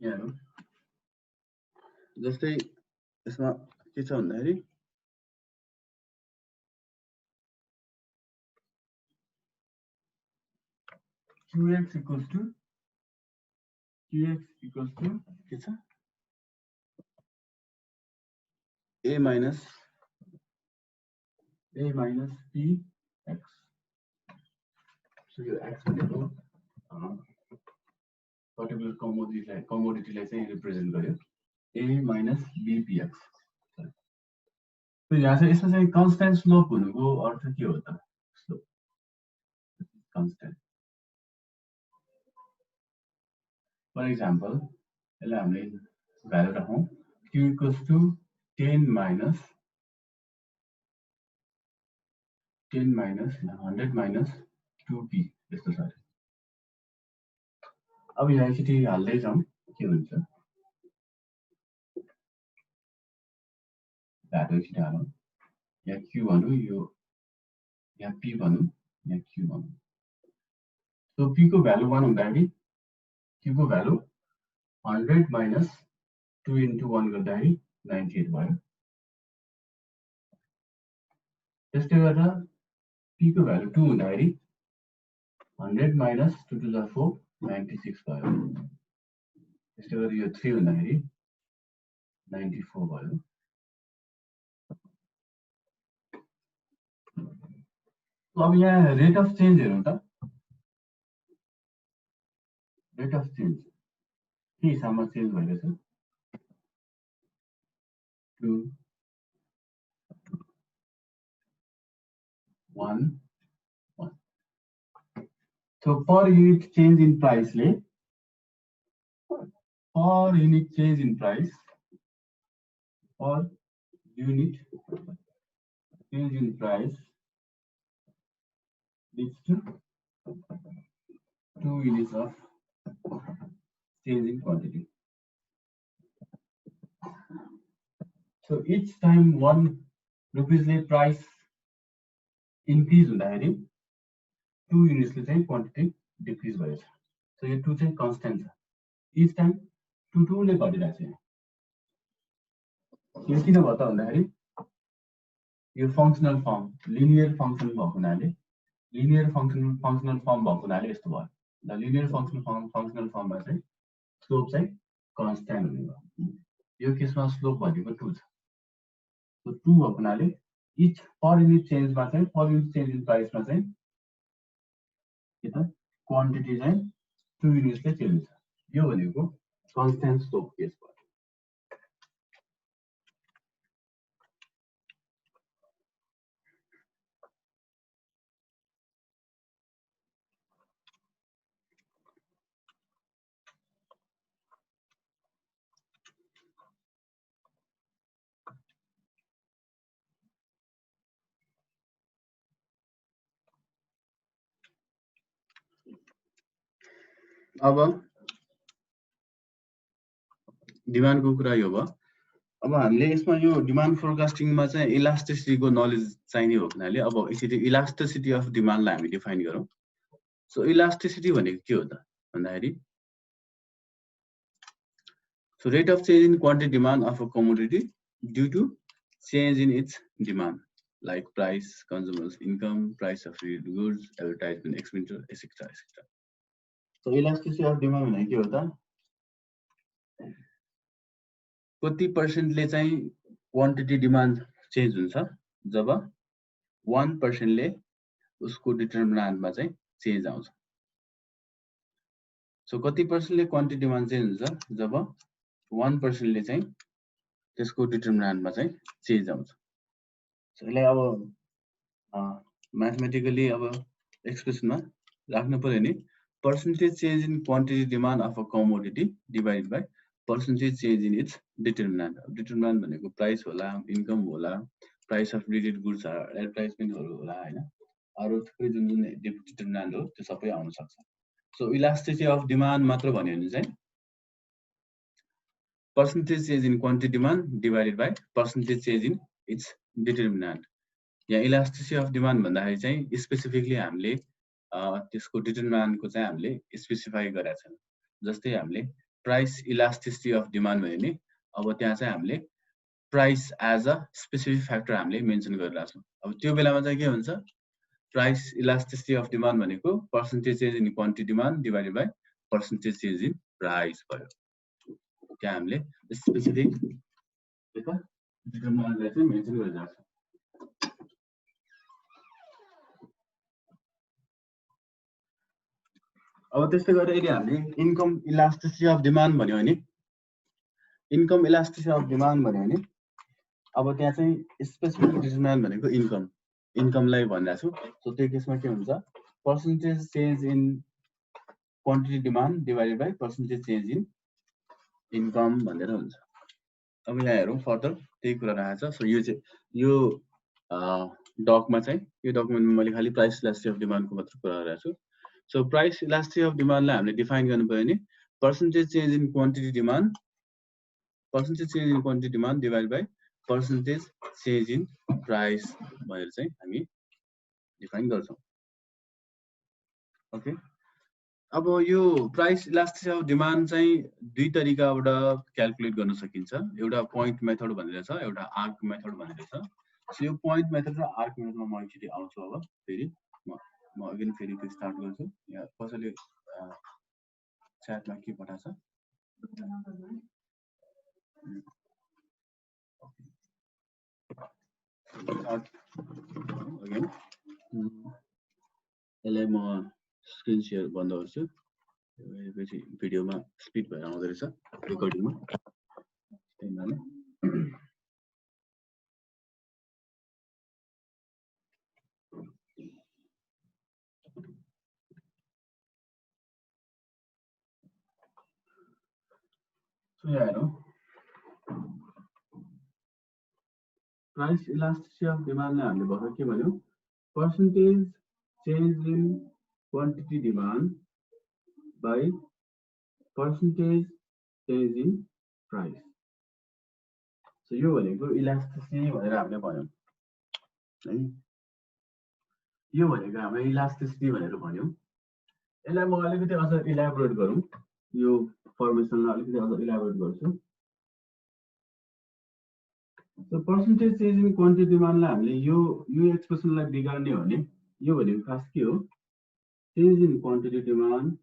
यहाँ जस्तै यसमा के छ भन्दाखेरि qx equals to के छ a minus px. So यो x भनेको पर्टिकुलर कमोडिटीलाई चाहिँ रिप्रेजेन्ट गर्यो a minus bpx. So यहाँ चाहिँ यसमा चाहिँ कन्स्टेन्ट स्लोप हुनुको अर्थ के हो त? Slope constant. फर एक्जाम्पल यसलाई हामीले भ्यालु राखौं q equals to 10 minus 100 minus 2p यस्तो छ. अब यहाँ एकचोटि हाल्दै जाउँ के हुन्छ भ्यालु एकचोटि हालौँ. यहाँ q भनौँ, यो यहाँ p भनौँ, यहाँ q भनौँ. सो p को भ्यालु 1 हुँदाखेरि q को भ्यालु 100 minus 2 into 1 गर्दाखेरि 98 भयो. त्यस्तै गरेर p को भ्यालु 2 हुँदाखेरि 100 minus 2 to the 4 96 भयो. त्यस्तै गरेर यो 3 हुँदाखेरि 94 भयो. अब यहाँ रेट अफ चेन्ज हेरौँ त. रेट अफ चेन्ज के हिसाबमा चेन्ज भइरहेछ? 2 1 1. So per unit change in price ले per unit change in price leads to 2 units of change in quantity. So each time 1 rupees ले price increase हुँदाखेरि 2 units ले चाहिँ quantity decrease भएछ. So यो 2 चाहिँ constant छ. Each time 2 ले घटिरहेछ. यो किन भयो त भन्दाखेरि यो फंक्शनल फर्म लिनियर फंक्शन भएको हुनाले लिनियर फंक्शनल फर्म भएको हुनाले यस्तो भयो. द लिनियर फंक्शनल फर्ममा चाहिँ स्लोप चाहिँ कन्स्ट्यान्ट हुने भयो. यो केसमा स्लोप भनेको 2 छ. सो 2 भएको हुनाले इच पर युनिट चेन्जमा चाहिँ पर युनिट चेन्ज इन प्राइसमा चाहिँ के त क्वान्टिटी चाहिँ 2 युनिट्सले चेन्ज हुन्छ. यो भनेको कन्स्ट्यान्ट स्लोप केस भयो. अब डिमान्ड को कुरा यो भयो. अब हामीले यसमा यो डिमान्ड फोरकास्टिङमा चाहिँ इलास्टिसिटीको नलेज चाहिने हो हुनाले अब यसरी इलास्टिसिटी अफ डिमान्डलाई हामी डिफाइन गरौँ. सो इलास्टिसिटी भनेको के हो त भन्दाखेरि so rate of change in quantity demand of a commodity due to change in its demand like price, consumers income, price of goods, advertisement expenditure, etc. etc. So elasticity of demand भनेको के हो त कति % चाहिँ quantity demand change हुन्छ जब 1% उसको डिटरमिनेन्टमा चाहिँ change आउँछ. सो कति % क्वान्टिटी डिमान्ड चेन्ज हुन्छ जब 1% चाहिँ त्यसको डिटरमिनेन्टमा चाहिँ चेन्ज आउँछ. सो यसलाई अब म्याथमेटिकली अब एक्सप्रेसनमा राख्नु पर्यो नि percentage change in quantity demand of a commodity divided by percentage change in its determinant. Determinant भनेको प्राइस होला, इन्कम होला, प्राइस अफ रिलेटेड गुड्स एडभर्टाइजमेन्टहरु होला हैन, अरु थुप्रै जुन डिटरमिनेन्ट हो त्यो सबै आउन सक्छ. सो इलास्टिसिटी अफ डिमान्ड मात्र भन्यो भने चाहिँ percentage change in quantity demand divided by percentage change in its determinant. यहाँ elasticity of demand भन्दाखेरि चाहिँ स्पेसिफिकली हामीले त्यसको डिटरमिनेन्ट को चाहिँ हामीले स्पेसिफाई गरेका छौं. जस्तै हामीले प्राइस इलास्टिसिटी अफ डिमान्ड भन्यो नि, अब त्यहाँ चाहिँ हामीले price as a specific factor हामीले मेन्सन गरिरहेको छौँ। अब त्यो बेलामा चाहिँ के हुन्छ, प्राइस इलास्टिसिटी अफ डिमान्ड भनेको percentage change in quantity demand divided by percentage change in price भयो। त्यहाँ हामीले स्पेसिफिक डिटरमिनेन्टलाई चाहिँ मेन्सन गरिरहेको छौँ। अब त्यस्तै गरेर यदि हामीले इन्कम इलास्टिसिटी अफ डिमान्ड भन्यो भने, इन्कम इलास्टिसिटी अफ डिमान्ड भन्यो भने अब त्यहाँ चाहिँ स्पेसिफिक डिटरमिनेन्ट भनेको इन्कमलाई भनिरहेको छु। सो त्यो केसमा के हुन्छ, percentage change in quantity demand divided by percentage change in income भनेर हुन्छ। अब यहाँ हेरौँ फर्दर त्यही कुरा राखेको छ। सो यो चाहिँ यो डकमा चाहिँ यो डकुमेन्टमा मैले खालि प्राइस इलास्टिसिटी अफ डिमान्डको मात्र कुरा गरिरहेको छु। सो प्राइस इलास्टिसिटी अफ डिमान्डलाई हामीले डिफाइन गर्नुपर्यो भने percentage change in quantity demand divide by percentage change in price भनेर चाहिँ हामी डिफाइन गर्छौँ। ओके, अब यो प्राइस इलास्टिसिटी अफ डिमान्ड चाहिँ दुई तरिकाबाट क्याल्कुलेट गर्न सकिन्छ। एउटा पोइन्ट मेथड भनेर छ, एउटा आर्क मेथड भनेर छ। सो यो पोइन्ट मेथड र आर्क मेथडमा म एकचोटि आउँछु। अब फेरि म अगेन फेरि त्यो स्टार्ट गर्छु। यहाँ कसैले च्याटमा के पठाएको छ? अगेन यसलाई म स्क्रिन सेयर बन्द गर्छु। पछि भिडियोमा स्पिड भएर आउँदो रहेछ रेकर्डिङमा। यहाँ हेरौँ, प्राइस इलास्टिसिटी अफ डिमान्डलाई हामीले भर्खर के भन्यौँ, percentage change in quantity demand by percentage change in price. So यो भनेको इलास्टिसिटी भनेर हामीले भन्यौँ है, यो भनेको हामीले इलास्टिसिटी भनेर भन्यौँ। यसलाई म अलिकति अझ इलाबोरेट गरौँ, यो फर्मेसनलाई अलिकति अझ इलाबोरेट गर्छु। So percentage change in quantity डिमान्डलाई हामीले यो एक्सप्रेसनलाई बिगार्ने हो भने यो भनेको खास के हो, change in quantity demand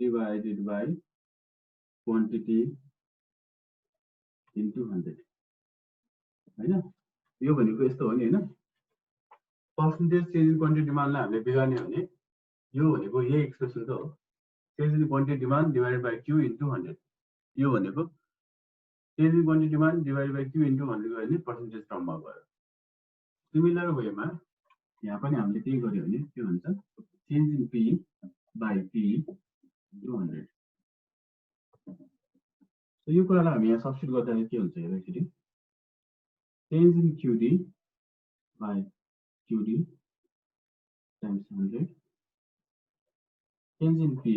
divided by quantity into 100 हैन। यो भनेको यस्तो हो नि हैन, पर्सेन्टेज चेन्ज इन क्वान्टिटी डिमान्डलाई हामीले बिगार्ने हो भने यो भनेको यही एक्सप्रेसन त हो, change in quantity demand divided by Q into 100। यो भनेको change in quantity demand divided by Q into 100 गयो भने पर्सेन्टेज टर्ममा गयो। सिमिलर वेमा यहाँ पनि हामीले त्यही गर्यो भने के हुन्छ, change in P by P into 100। So यो कुरालाई हामी यहाँ सब्स्टिट्युट गर्दाखेरि के हुन्छ हेर्नु एकचोटि, change in QD by QD times 100, change in P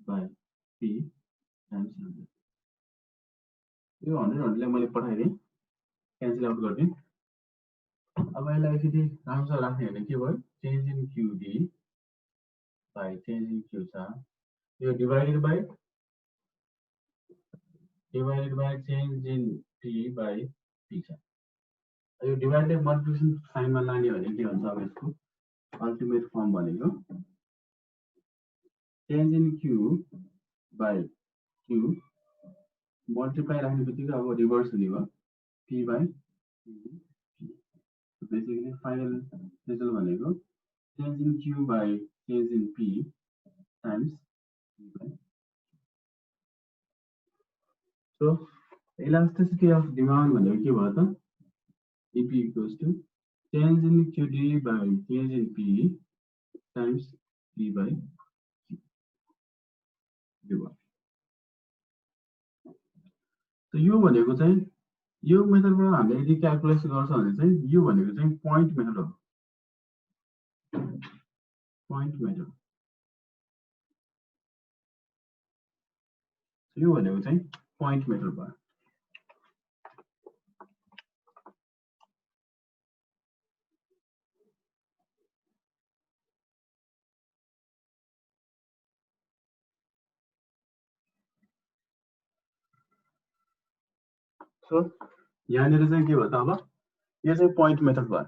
by P times 100। यो 100 मैले पठाइदिएँ, क्यान्सल आउट गरिदिएँ। अब यसलाई एकचोटि राम्रोसँग राख्ने भने के भयो, change in QD by change in Q छ, यो divided by change in P by P छ। यो डिभाइडेड मल्टिप्लिकेसन साइनमा लाने भने के हुन्छ, अब यसको अल्टिमेट फर्म भनेको change in Q by Q multiply राख्ने बित्तिकै अब रिभर्स हुने भयो, P by basically final result भनेको change in Q by change in P times P by. So elasticity of demand भनेको के भयो त, EP equals to change in QD by change in P times P by Q। तो यो भनेको चाहिँ यो मेथडबाट हामीले यदि क्याल्कुलेसन गर्छ भने चाहिँ यो भनेको चाहिँ पोइन्ट मेथड हो, पोइन्ट मेथड। यो भनेको चाहिँ पोइन्ट मेथड भयो। सो यहाँनिर चाहिँ के भयो त अब यो चाहिँ पोइन्ट मेथड भयो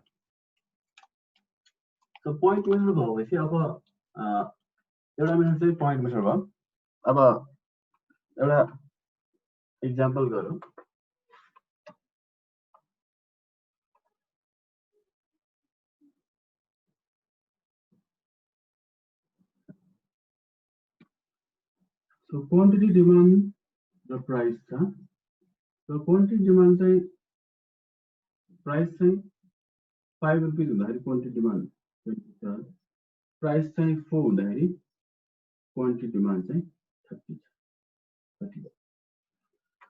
सो पोइन्ट मेथड भएपछि अब एउटा मेथड चाहिँ पोइन्ट मेथड भयो अब एउटा एक्जाम्पल गरौँ सो क्वान्टिटी डिमान्ड र प्राइस छ सो क्वान्टिटी डिमान्ड चाहिँ प्राइस चाहिँ 5 रुपीज हुँदाखेरि क्वान्टिटी डिमान्ड 20 छ प्राइस चाहिँ 4 हुँदाखेरि क्वान्टिटी डिमान्ड चाहिँ 30 छ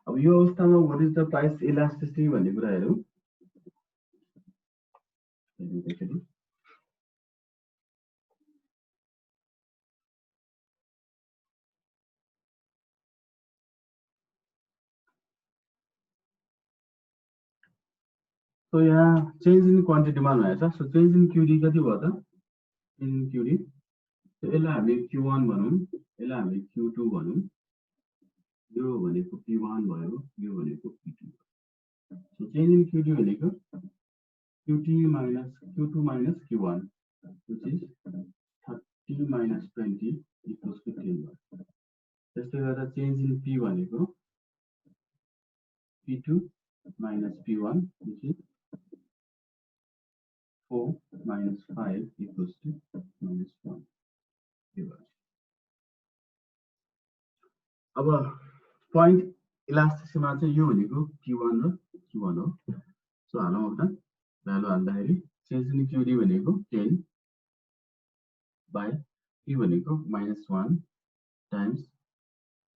अब यो अवस्थामा what is the price elasticity भन्ने कुरा हेरौँ सो यहाँ चेन्ज इन क्वान्टिटी डिमान्ड भनेको छ सो चेन्ज इन क्यूडी कति भयो त चेन्ज इन क्यूडी यसलाई हामी Q1 भनौँ यसलाई हामी Q2 भनौँ यो भनेको P1 भयो यो भनेको P2 so change in QD भनेको Q2 minus Q1 which is 30 minus 20 equals to 10 भयो त्यस्तै गरेर चेन्ज इन P भनेको P2 minus P1 which is 4 minus 5 equals to minus 1 अब पोइन्ट इलास्टिसिटीमा चाहिँ यो भनेको Q1 र Q1 हो सो हालौँ अब त भ्यालु हाल्दाखेरि चेन्ज इन क्यूडी भनेको 10 बाइ P भनेको -1 टाइम्स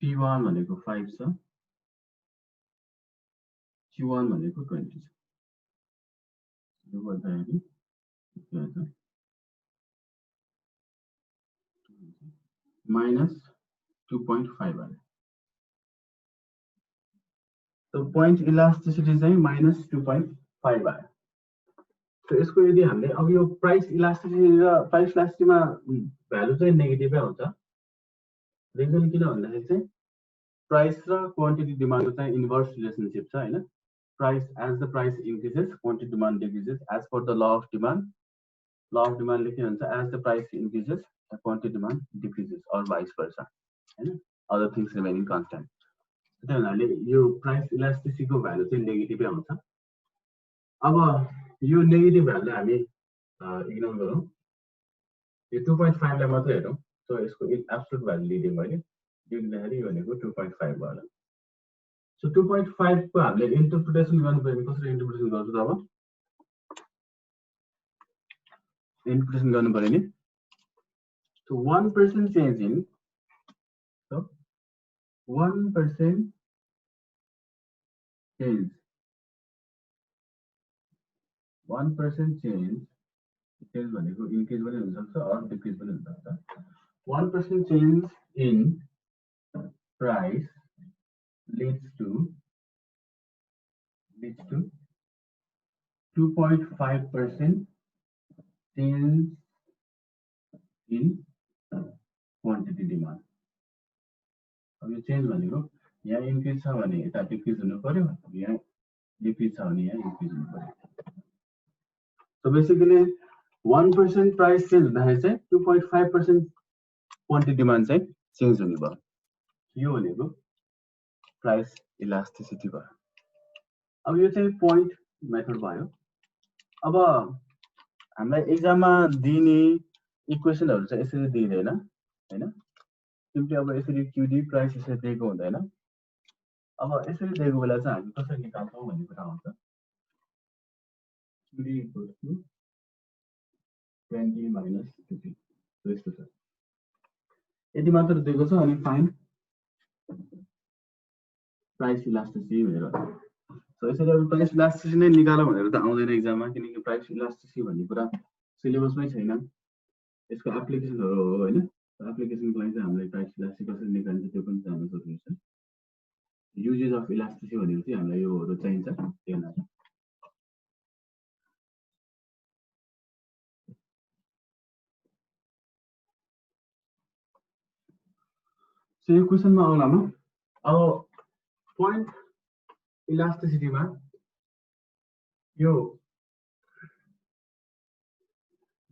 P1 भनेको 5 छ Q1 भनेको 20 छ यो गर्दाखेरि के हुन्छ -2.5 आयो सो पोइन्ट इलास्टिसिटी चाहिँ -2.5 आयो सो यसको यदि हामीले अब यो प्राइस इलास्टिसिटी र प्राइस इलास्टिसिटीमा भ्यालु चाहिँ नेगेटिभै आउँछ रिजन किन भन्दाखेरि चाहिँ प्राइस र क्वान्टिटी डिमान्डको चाहिँ इन्भर्स रिलेसनशिप छ हैन price as the price increases quantity demand decreases as per the law of demand ले के हुन्छ as the price increases the quantity demand decreases or vice versa हैन अदर थिंग्स रिमेनिङ कन्स्टेन्ट त्यही हुनाले यो price इलास्टिसिटीको भ्यालु चाहिँ नेगेटिभै आउँछ अब यो नेगेटिभ भ्यालु हामी इग्नोर गरौँ यो 2.5 लाई मात्र हेरौँ सो यसको एब्सोल्युट भ्यालु लिदिए मैले दिँदाखेरि यो भनेको 2.5 भयो सो 2.5 को हामीले इन्टरप्रिटेसन गर्नुपर्ने कसरी इन्टरप्रिटेसन गर्छु त अब इन्टरप्रिटेसन गर्नुपर्यो नि so 1% change in so 1% change 1% change भनेको इन्क्रिज पनि हुन सक्छ अर डिक्रिज पनि हुन सक्छ 1% change in price leads to 2.5% change in quantity demand. अब यो चेन्ज भनेको यहाँ इन्क्रिज छ भने यता डिक्रिज हुनु पर्यो यहाँ डिक्रिज छ भने यहाँ इन्क्रिज हुनु पर्यो सो बेसिकली 1% प्राइस चेन्ज हुँदाखेरि चाहिँ 2.5% क्वान्टिटी डिमान्ड चाहिँ चेन्ज हुने भयो यो भनेको प्राइस इलास्टिसिटी भयो अब यो चाहिँ पोइन्ट मेथड भयो अब हामीलाई एक्जाममा दिने इक्वेसनहरु चाहिँ यसरी दिदैन हैन सिम्पली अब यसरी क्यूडी प्राइस यसरी दिएको हुँदैन अब यसरी दिएको बेला चाहिँ हामी कसरी निकाल्छौं भन्ने कुरा आउँछ QD equals to 20 minus 50 so यस्तो छ यदि मात्र दिएको छ अनि फाइन्ड प्राइस इलास्टिसिटी भनेर सो यसरी अब प्राइस इलास्टिसिटी नै निकाल्नु भनेर त आउँदैन एक्जाममा किनकि प्राइस इलास्टिसिटी भन्ने कुरा सिलेबसमै छैन यसको एप्लिकेसनहरु हो हैन एप्लिकेसनको लागि चाहिँ हामीले प्राइस इलास्टिसिटी कसरी निकाल्छ त्यो पनि जान्न जरुरी छ युजेस अफ इलास्टिसिटी भनेको चाहिँ हामीलाई योहरु चाहिन्छ हेर्न सो यो क्वेशनमा आउलामा अब पोइन्ट इलास्टिसिटीमा यो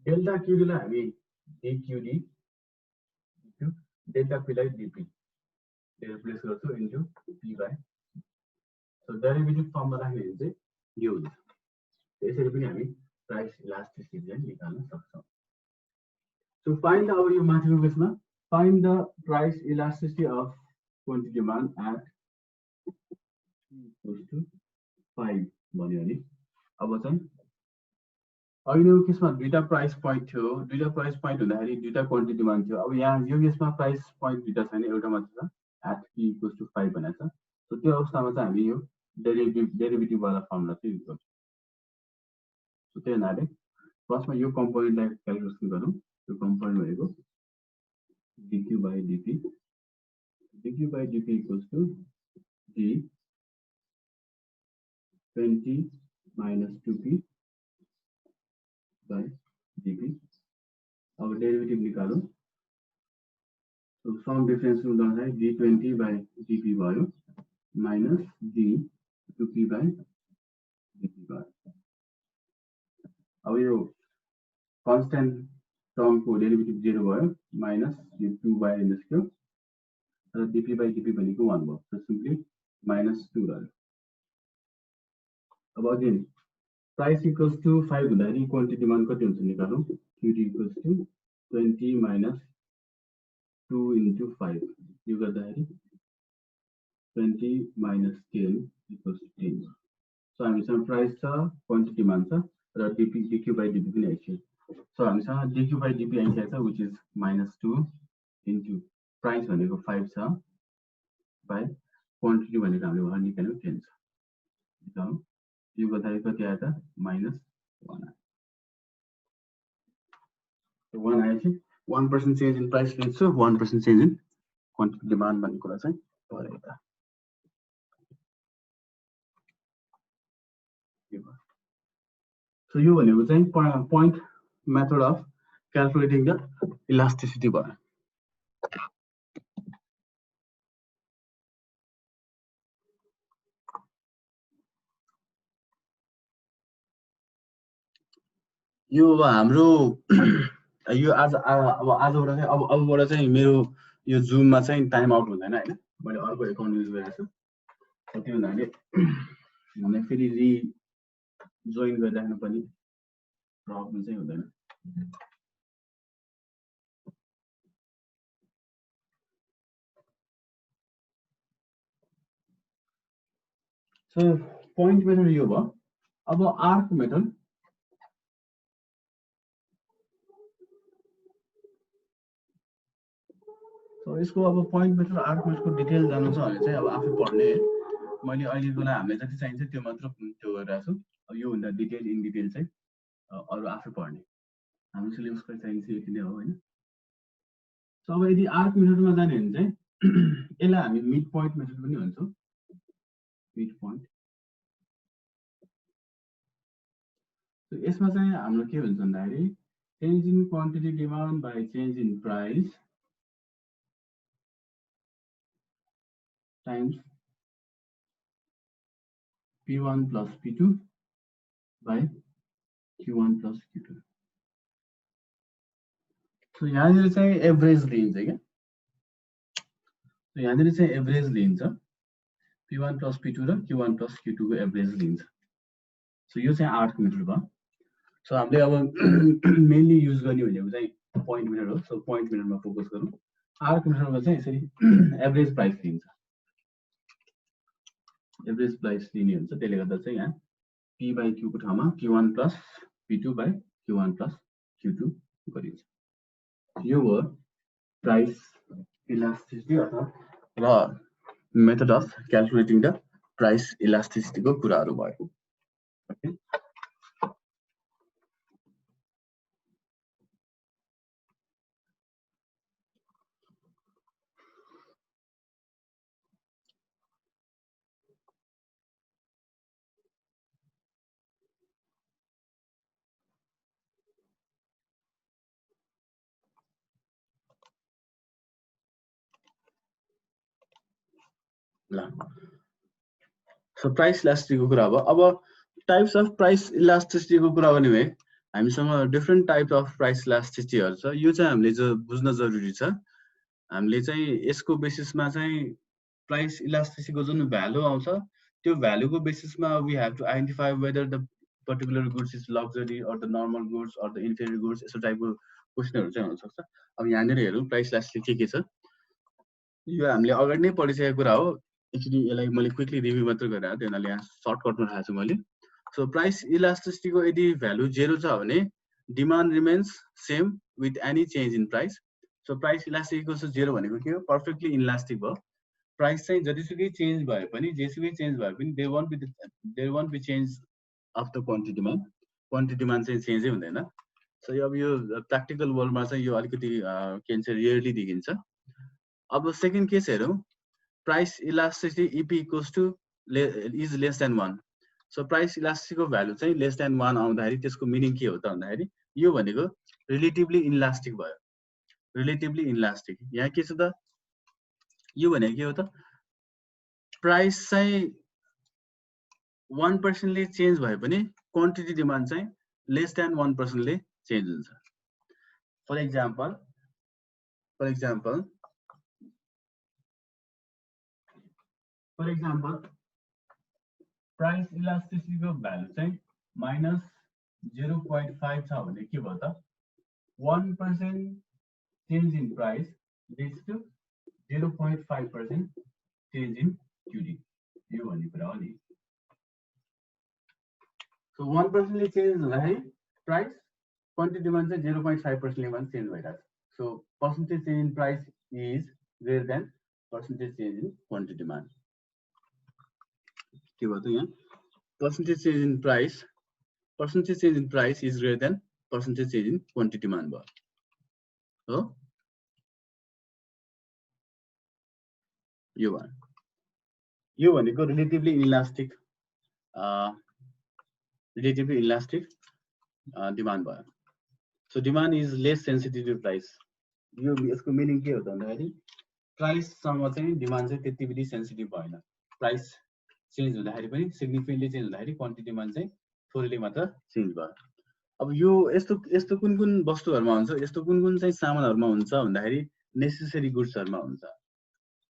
डेल्टा क्यूडीलाई हामी dqd डेल्टा पीलाई dp रिप्लेस गर्छौँ into p by so derivative फर्ममा राख्ने भने चाहिँ यो हुन्छ यसरी पनि हामी प्राइस इलास्टिसिटी चाहिँ निकाल्न सक्छौँ So find our यो माथिको केसमा find the price elasticity of quantity demand at equals to 5 भन्यो भने अब चाहिँ अघिल्लो केसमा दुईटा प्राइस पोइन्ट थियो दुईटा प्राइस पोइन्ट हुँदाखेरि दुईटा क्वान्टिटी डिमान्ड थियो अब यहाँ यो केसमा प्राइस पोइन्ट दुईटा छैन एउटा मात्र छ at p equals to 5 भनेको छ सो त्यो अवस्थामा चाहिँ हामी यो डेरिभेटिभ वाला फर्मुला चाहिँ युज गर्छौँ सो त्यही हुनाले फर्स्टमा यो कम्पोनेन्टलाई क्याल्कुलेसन गरौँ यो कम्पोनेन्ट भनेको dq by dp equals to d 20 minus 2p by dp अब डेरिभेटिभ निकालौँ सो सम डिफरेन्स गर्दा d20 by dp भयो minus d 2p by dp भयो अब यो कन्स्टेन्ट टर्मको डेरिभेटिभ 0 भयो माइनस यो 2 बाहिर निस्क्यो र dp by dp भनेको 1 भयो सो सिम्पली माइनस 2 रह्यो अब अगेन प्राइस इक्वल्स टु 5 हुँदाखेरि क्वान्टिटी डिमान्ड कति हुन्छ निकालौँ QD equals to 20 minus 2 into 5 यो गर्दाखेरि 20 माइनस 10 इक्वल्स टु 10 सो हामीसँग प्राइस छ क्वान्टिटी डिमान्ड छ र dq by dp पनि आइसक्यो सो हामीसँग dq by dp आइसकेको छ which is minus 2 into price भनेको 5 छ बाई क्वान्टिटी भनेको हामीले भर्खर निकाल्यौँ 10 छ निकालौँ यो गर्दाखेरि कति आयो त माइनस 1 आयो 1 आएपछि 1% चेन्ज इन प्राइस रेट छ 1% चेन्ज इन क्वान्टिटी डिमान्ड भन्ने कुरा चाहिँ भयो त सो यो भनेको चाहिँ point method of calculating the elasticity भयो यो हाम्रो यो आज अब आजबाट चाहिँ अबबाट चाहिँ मेरो यो जुममा चाहिँ टाइम आउट हुँदैन हैन मैले अर्को एकाउन्ट युज गरेको छु त्यो हुनाले मलाई फेरि रि जोइन गरिराख्नु पनि प्रब्लम चाहिँ हुँदैन सो पोइन्ट मेथड यो भयो अब आर्क मेथड सो यसको अब पोइन्ट मेथड आर्क मेथडको डिटेल जान्नु छ भने चाहिँ अब आफै पढ्ने मैले अहिलेको लागि हामीलाई जति चाहिन्छ त्यो मात्र त्यो गरिरहेको छु अब यो भन्दा डिटेल इन डिटेल चाहिँ अरु आफै पढ्ने हाम्रो सिलेबसको चाहिन्छ यति नै हो हैन सो अब यदि आर्क मेथडमा जाने भने चाहिँ यसलाई हामी मिड पोइन्ट मेथड पनि भन्छौँ मिड पोइन्ट सो यसमा चाहिँ हाम्रो के हुन्छ भन्दाखेरि change in quantity demand by change in price times P1 plus P2 by Q1 plus Q2. So यहाँनिर चाहिँ एभरेज लिन्छ क्या so यहाँनिर चाहिँ एभरेज लिन्छ P1 plus P2 र Q1 plus Q2 को एभरेज लिन्छ सो यो चाहिँ आर्क मेथड भयो सो हामीले अब मेनली युज गर्ने भनेको चाहिँ पोइन्ट मेथड हो सो पोइन्ट मेथडमा फोकस गरौँ आर्क मेथडमा चाहिँ यसरी एभरेज प्राइस लिन्छ एभरेज प्राइस लिने हुन्छ त्यसले गर्दा चाहिँ यहाँ P by Q को ठाउँमा Q1 plus P2 by Q1 plus Q2 गरिन्छ यो हो प्राइस इलास्टिसिटी अथवा र method of calculating the price इलास्टिसिटीको कुराहरू भयो ओके सो प्राइस इलास्टिसीको कुरा अब टाइप्स अफ प्राइस इलास्टिसिटीको कुरा गर्ने भए हामीसँग डिफ्रेन्ट टाइप्स अफ प्राइस इलास्टिसिटीहरू छ। यो चाहिँ हामीले जो बुझ्न जरुरी छ। हामीले चाहिँ यसको बेसिसमा चाहिँ प्राइस इलास्टिसिटीको जुन भ्यालु आउँछ त्यो भ्यालुको बेसिसमा we have to identify whether the particular goods is luxury or the normal goods or the inferior goods, यस्तो टाइपको क्वेसनहरू चाहिँ हुनसक्छ। अब यहाँनिर हेरौँ प्राइस इलास्टिसिटी के छ। यो हामीले अगाडि नै पढिसकेको कुरा हो। एक्चुअली यसलाई मैले क्विकली रिभ्यू मात्र गरेर त्यो हुनाले यहाँ सर्टकटमा राखेको छु मैले। सो प्राइस इलास्टिसिटीको यदि भ्यालु 0 छ भने demand remains same with any change in price. So price इलास्टिसिटीको 0 भनेको के हो? पर्फेक्टली इनलास्टिक भयो। प्राइस चाहिँ जतिसुकै चेन्ज भए पनि जेसुकै चेन्ज भए पनि there won't be change of the क्वान्टिटीमा। क्वान्टिटीमा चाहिँ चेन्जै हुँदैन। सो अब यो प्र्याक्टिकल वर्ल्डमा चाहिँ यो अलिकति के भन्छ रियरली देखिन्छ। अब सेकेन्ड केस हेरौँ। Price elasticity EP equals to is less than 1। So price इलास्टिसिटीको भ्यालु चाहिँ लेस देन 1 आउँदाखेरि त्यसको मिनिङ के हो त भन्दाखेरि यो भनेको रिलेटिभली इनलास्टिक भयो। रिलेटिभली इनलास्टिक यहाँ के छ त? यो भनेको के हो त? प्राइस चाहिँ 1% ले चेन्ज भए पनि क्वान्टिटी डिमान्ड चाहिँ लेस देन 1% ले चेन्ज हुन्छ। फर एक्जाम्पल प्राइस इलास्टिसिटीको भ्यालु चाहिँ -0.5 छ भने के भयो त? 1% change in price leads to 0.5% change in QD. यो भन्ने कुरा हो नि। सो 1% ले चेन्ज हुँदाखेरि प्राइस क्वान्टिटी डिमान्ड चाहिँ 0.5% ले मात्र चेन्ज भइरहेको छ। So percentage change in price is greater than percentage change in quantity demand. के भयो त यहाँ? Percentage change in price is greater than percentage change in quantity demand भयो हो। यो भनेको रिलेटिभली इलास्टिक डिमान्ड भयो। So demand is less sensitive to price. यो यसको मिनिङ के हो त भन्दाखेरि प्राइससँग चाहिँ डिमान्ड चाहिँ त्यति बेसी सेन्सिटिभ भएन। प्राइस चेन्ज हुँदाखेरि पनि सिग्निफिकेन्टली चेन्ज हुँदाखेरि क्वान्टिटी डिमान्ड चाहिँ थोरैले मात्र चेन्ज भयो। अब यो यस्तो कुन वस्तुहरुमा हुन्छ, यस्तो कुन चाहिँ सामानहरुमा हुन्छ भन्दाखेरि नेसेसरी गुड्सहरुमा हुन्छ।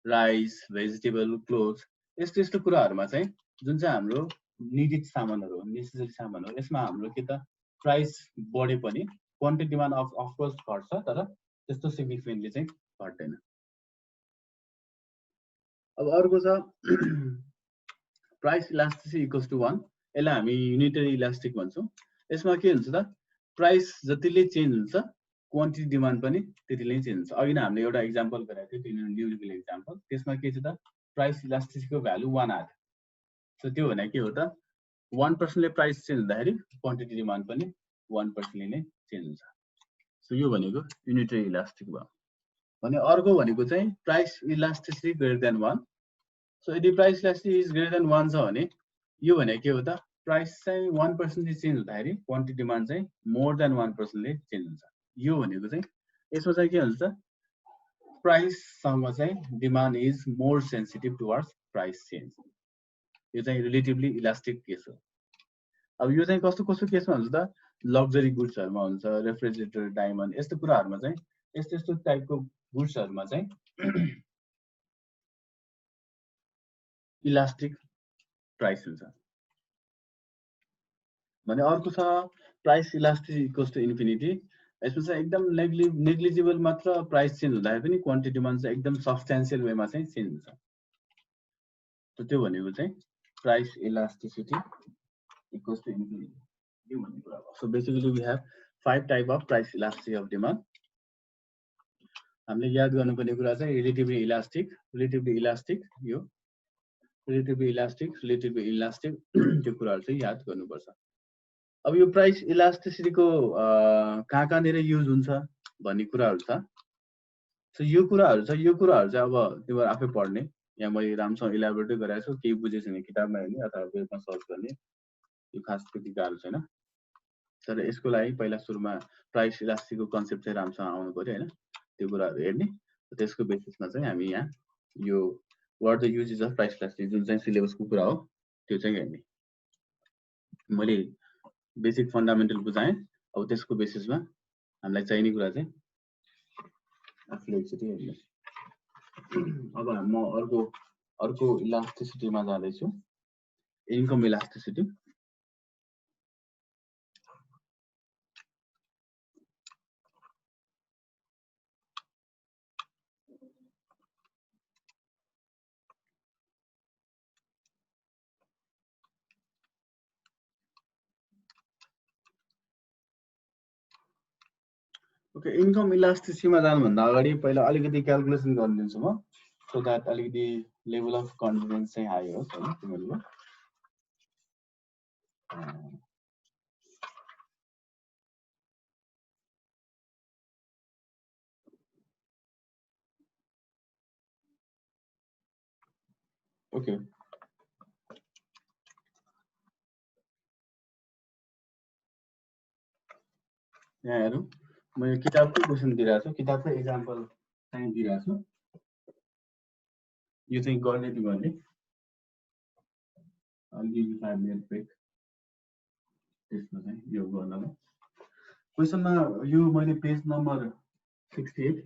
राइस, भेजिटेबल, क्लोथ्स, यस्तो कुराहरुमा चाहिँ जुन चाहिँ हाम्रो निडेड सामानहरु हो, नेसेसरी सामान हो, यसमा हाम्रो के त प्राइस बढे पनि क्वान्टिटी डिमान्ड अफ कोर्स घट्छ, तर त्यस्तो सिग्निफिकेन्टली चाहिँ घट्दैन। अब अर्को छ प्राइस इलास्टिसिटी इक्वल्स टु 1। यसलाई हामी युनिटरी इलास्टिक भन्छौं। यसमा के हुन्छ त प्राइस जतिले चेन्ज हुन्छ क्वान्टिटी डिमान्ड पनि त्यतिले चेन्ज हुन्छ। अघि नै हामीले एउटा एक्जाम्पल गरेको थियो, न्यूमेरिकल एक्जाम्पल। त्यसमा के छ त प्राइस इलास्टिसिटीको भ्यालु 1/2। सो त्यो भने के हो त 1% ले प्राइस चेन्ज हुँदाखेरि क्वान्टिटी डिमान्ड पनि 1% ले चेन्ज हुन्छ। सो यो भनेको युनिटरी इलास्टिक भयो। भने अर्को भनेको चाहिँ price elasticity greater than 1। So यदि price elasticity is greater than 1 छ भने यो भने के हो त प्राइस चाहिँ 1% ले चेन्ज हुँदाखेरि क्वान्टिटी डिमान्ड चाहिँ मोर देन 1% ले चेन्ज हुन्छ। यो भनेको चाहिँ यसमा चाहिँ के हुन्छ प्राइससँग चाहिँ demand is more sensitive towards price change. यो चाहिँ रिलेटिभली इलास्टिक केस हो। अब यो चाहिँ कस्तो केसमा हुन्छ त लग्जरी गुड्सहरुमा हुन्छ, रेफ्रिजरेटर, डायमन्ड, यस्तो कुराहरुमा चाहिँ यस्तो टाइपको गुड्सहरुमा चाहिँ इलास्टिक प्राइस हुन्छ। भने अर्को छ price elasticity equals to infinity. यसमा चाहिँ एकदम नेग्लिजिबल मात्र प्राइस चेन्ज हुँदाखेरि पनि क्वान्टिटी डिमान्ड चाहिँ एकदम सब्स्टेन्शियल वेमा चाहिँ चेन्ज हुन्छ। त त्यो भनेको चाहिँ price elasticity equals to infinity यो भन्ने कुरा हो। So basically we have 5 type of price elasticity of demand. हामीले याद गर्नुपर्ने कुरा चाहिँ रिलेटिभली इलास्टिक यो रिलेटिभली इलास्टिक त्यो कुराहरु चाहिँ याद गर्नुपर्छ। अब यो प्राइस इलास्टिसिटीको कहाँनिर युज हुन्छ भन्ने कुराहरु छ। सो यो कुराहरु चाहिँ अब तिम्रो आफै पढ्ने। यहाँ मैले राम्रोसँग इलाबोरेट गराएको छु, केही बुझेको छैन किताबमा हेर्ने अथवा वेबमा सर्च गर्ने, यो खास त्यति गाह्रो छैन। तर यसको लागि पहिला सुरुमा प्राइस इलास्टिसिटीको कन्सेप्ट चाहिँ राम्रोसँग आउनु पर्यो हैन, त्यो कुराहरु हेर्ने। त्यसको बेसिसमा चाहिँ हामी यहाँ yo what the uses of price elasticity जुन चाहिँ सिलेबसको कुरा हो त्यो चाहिँ हेर्ने मैले बेसिक फन्डामेन्टल बुझाएँ अब त्यसको बेसिसमा हामीलाई चाहिने कुरा चाहिँ आफूले एकचोटि हेर्ने अब म अर्को इलास्टिसिटीमा जाँदैछु इन्कम इलास्टिसिटी ओके इन्कम इलास्टिसिटीमा जानुभन्दा अगाडि पहिला अलिकति क्याल्कुलेसन गरिदिन्छु म सो द्याट अलिकति लेभल अफ कन्फिडेन्स चाहिँ हाई होस् हैन तिमीहरुको ओके यहाँ हेरौँ मैले किताबकै क्वेसन दिइरहेको छु किताबकै एक्जाम्पल चाहिँ दिइरहेको छु यो चाहिँ गर्ने तिमीहरूले I'll give you 5 minutes break त्यसमा चाहिँ यो गर्नलाई क्वेसनमा यो मैले पेज नम्बर 68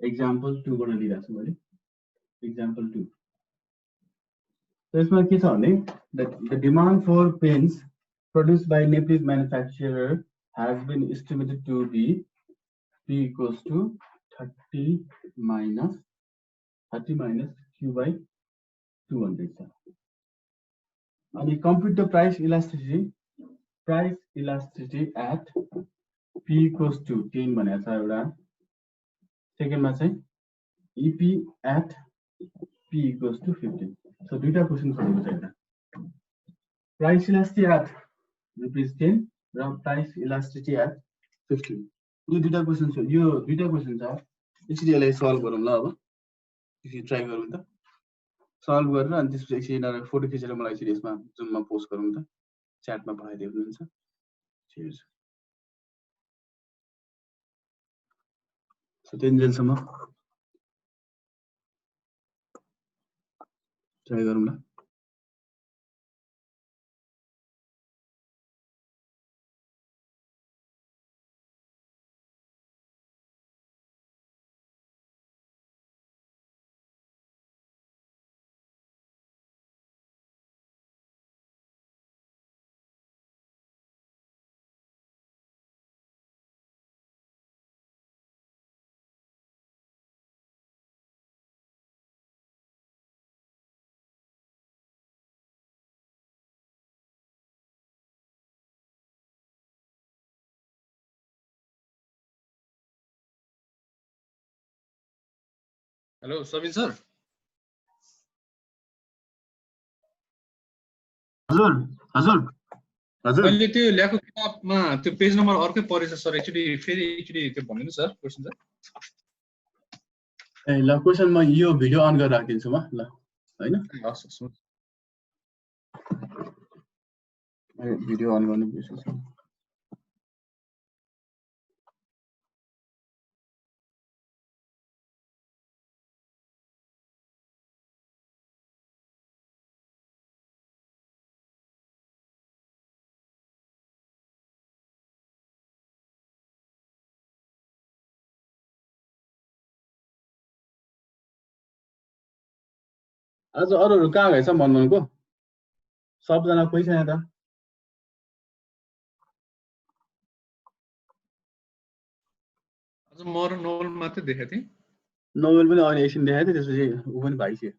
एक्जाम्पल 2 बाट लिइरहेको छु मैले एक्जाम्पल 2 त्यसमा के छ भने the demand for pens produced by Nepalese manufacturer has been estimated to be P equals to 30 minus Q by 200 छ अनि compute the price elasticity at P equals to 10 भनेको छ एउटा सेकेन्डमा चाहिँ EP at P equals to 15 so दुईटा question सोधेको छ यहाँ price elasticity at rupees 10 र price elasticity at 15 यो दुईटा क्वेशन छ यो दुईटा क्वेशन छ यसरी यसलाई सल्भ गरौँ ल अब यसरी ट्राई गरौँ त सल्भ गरेर अनि त्यसपछि एकछिन फोटो खिचेर मलाई यसरी यसमा जुममा पोस्ट गरौँ त च्याटमा पठाइदिए हुनुहुन्छ cheers so त्यतिन्जेलसम्म ट्राई गरौँ ल हेलो सबिन सर हजुर हजुर हजुर अहिले त्यो ल्याएको किताबमा त्यो पेज नम्बर अर्कै परेछ सर एक्चुअली फेरि त्यो भनिदिनु सर क्वेशन सर ए ल क्वेशन म यो भिडियो अन गरेर राखिदिन्छु म ल हैन हस् भिडियो अन गर्नु बिर्सेछु आज अरूहरु कहाँ गएछ मनमनको सबजना कोही छैन त आज म र नोबल मात्रै देखेको थिएँ नोबेल पनि अहिले एकछिन देखाएको थियो त्यसपछि ऊ पनि भाइसियो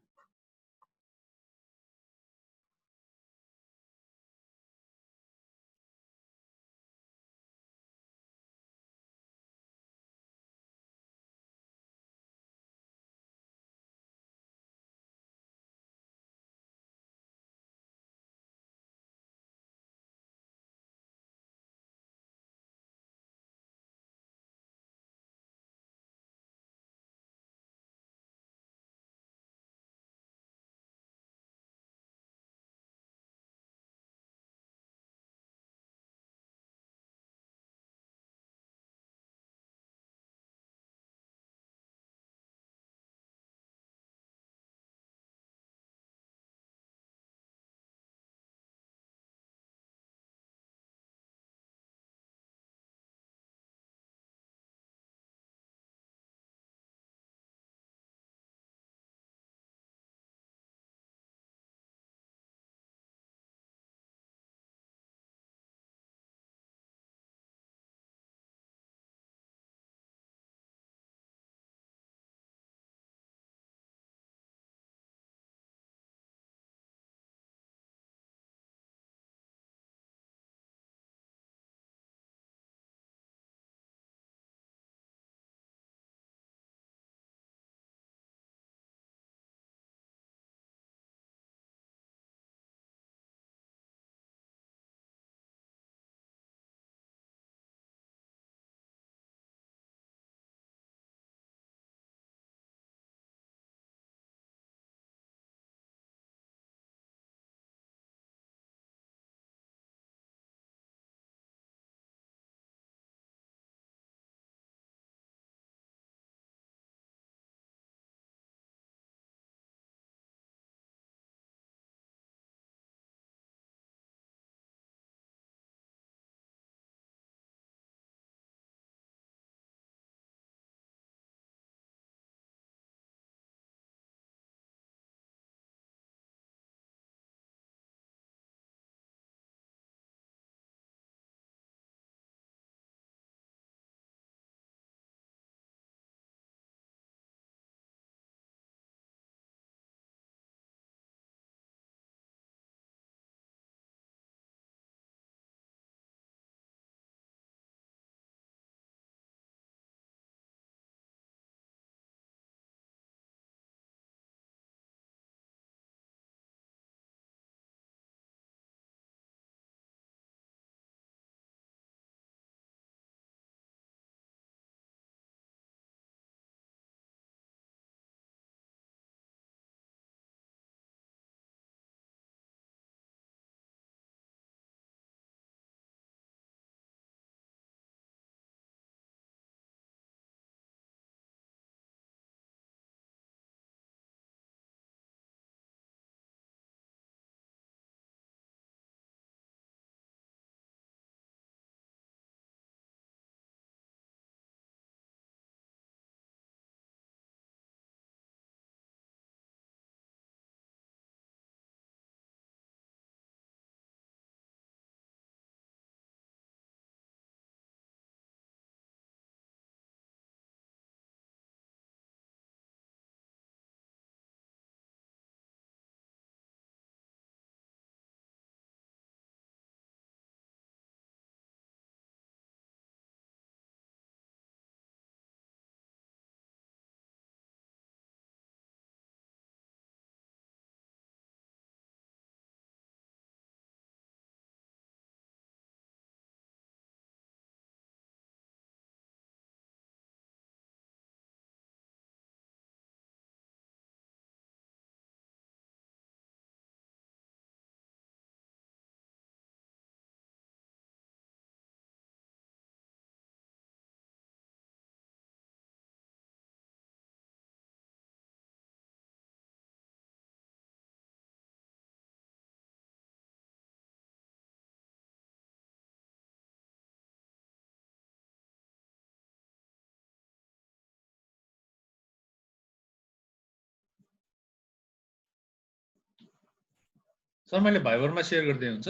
सर मैले भाइबरमा शेयर गर्दै हुन्छ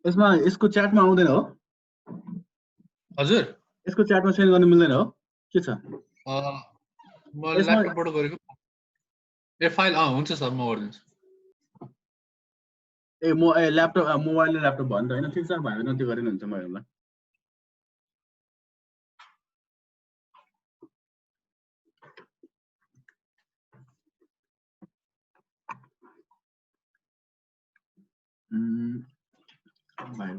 यसमा यसको च्याटमा आउँदैन हो हजुर यसको च्याटमा सेन्ड गर्न मिल्दैन हो के छ म यसमा ल्यापटपबाट गरेको ए फाइल हुन्छ सर म गरिदिन्छु ए म ल्यापटप मोबाइल र ल्यापटप भन्नु त हैन ठीक छ भाइले नति गरिनु हुन्छ म हेर्ला भाइ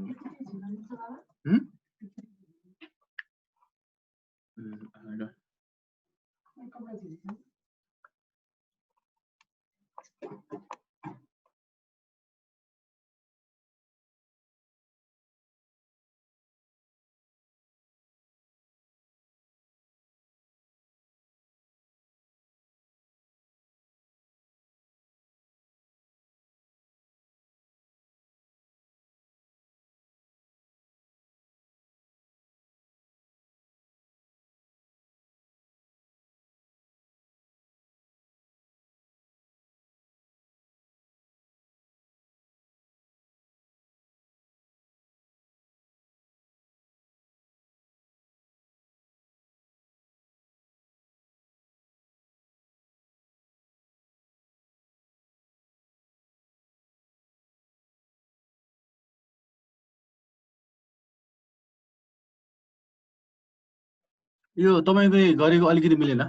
यो तपाईले गरेको अलिकति मिलेन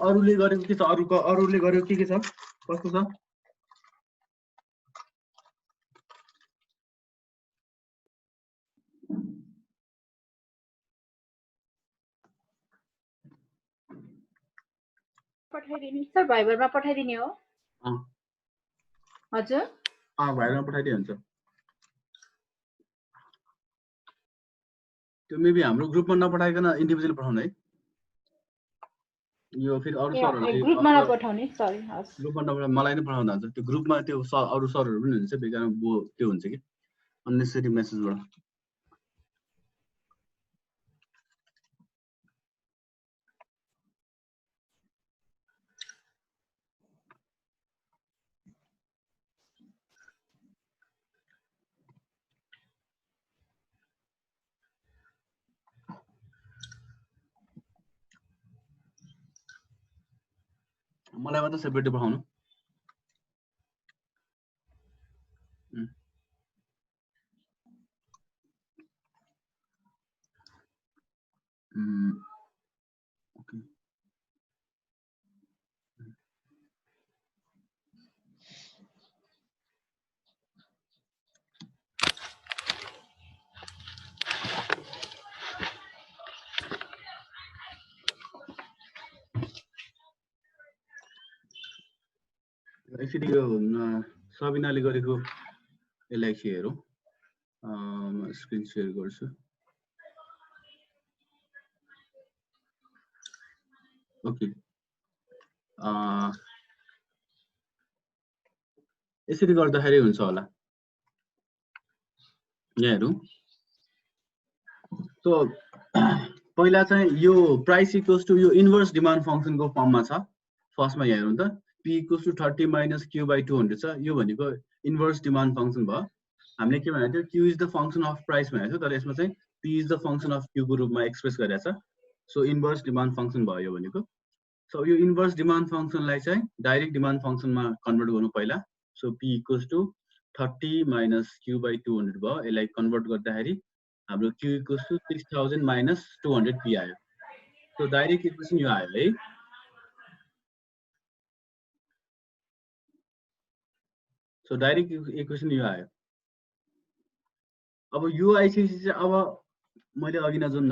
अरूले गरेको के छ अरूले गरेको के छ कस्तो छ पठाइदिनु सर भाइबरमा पठाइदिने हो हजुर भाइबरमा पठाइदिए हुन्छ त्यो मेबी हाम्रो ग्रुपमा नपठाइकन इन्डिभिजुअल पठाउनु है यो फेरि अरु सरहरुले ग्रुपमा नपठाउने सरी हस् ग्रुपमा नपठाए मलाई नै पठाउँदा हुन्छ त्यो ग्रुपमा त्यो अरु सरहरु पनि हुन्छ बेकारमा त्यो हुन्छ कि अननेसेसरी मेसेजबाट मलाई मात्र सेपरेट पठाउनु ओके एक्चुअली यो सबिनाले गरेको यसलाई चाहिँ हेरौँ म स्क्रिन शेयर गर्छु ओके यसरी गर्दाखेरि हुन्छ होला यहाँ हेरौँ सो पहिला चाहिँ यो प्राइस इक्वल्स टु यो इन्भर्स डिमान्ड फंक्सनको फर्ममा छ फर्स्टमा यहाँ हेरौँ त p equals to 30 minus q by 200 छ यो भनेको इन्भर्स डिमान्ड फंक्सन भयो हामीले के भनेको थियो q is the function of price भनेको थियो तर यसमा चाहिँ p is the function of q को रूपमा एक्सप्रेस गरेको छ सो इन्भर्स डिमान्ड फंक्सन भयो यो भनेको सो यो इन्भर्स डिमान्ड फंक्सनलाई चाहिँ डाइरेक्ट डिमान्ड फंक्सनमा कन्भर्ट गर्नु पहिला so p equals to 30 minus q by 200 भयो यसलाई कन्भर्ट गर्दाखेरि हाम्रो q equals to 6000 minus 200 p आयो सो डाइरेक्ट इक्वेसन यो आयो है सो डाइरेक्ट इक्वेसन यो आयो अब यो आइसकेपछि चाहिँ अब मैले अघि न जुन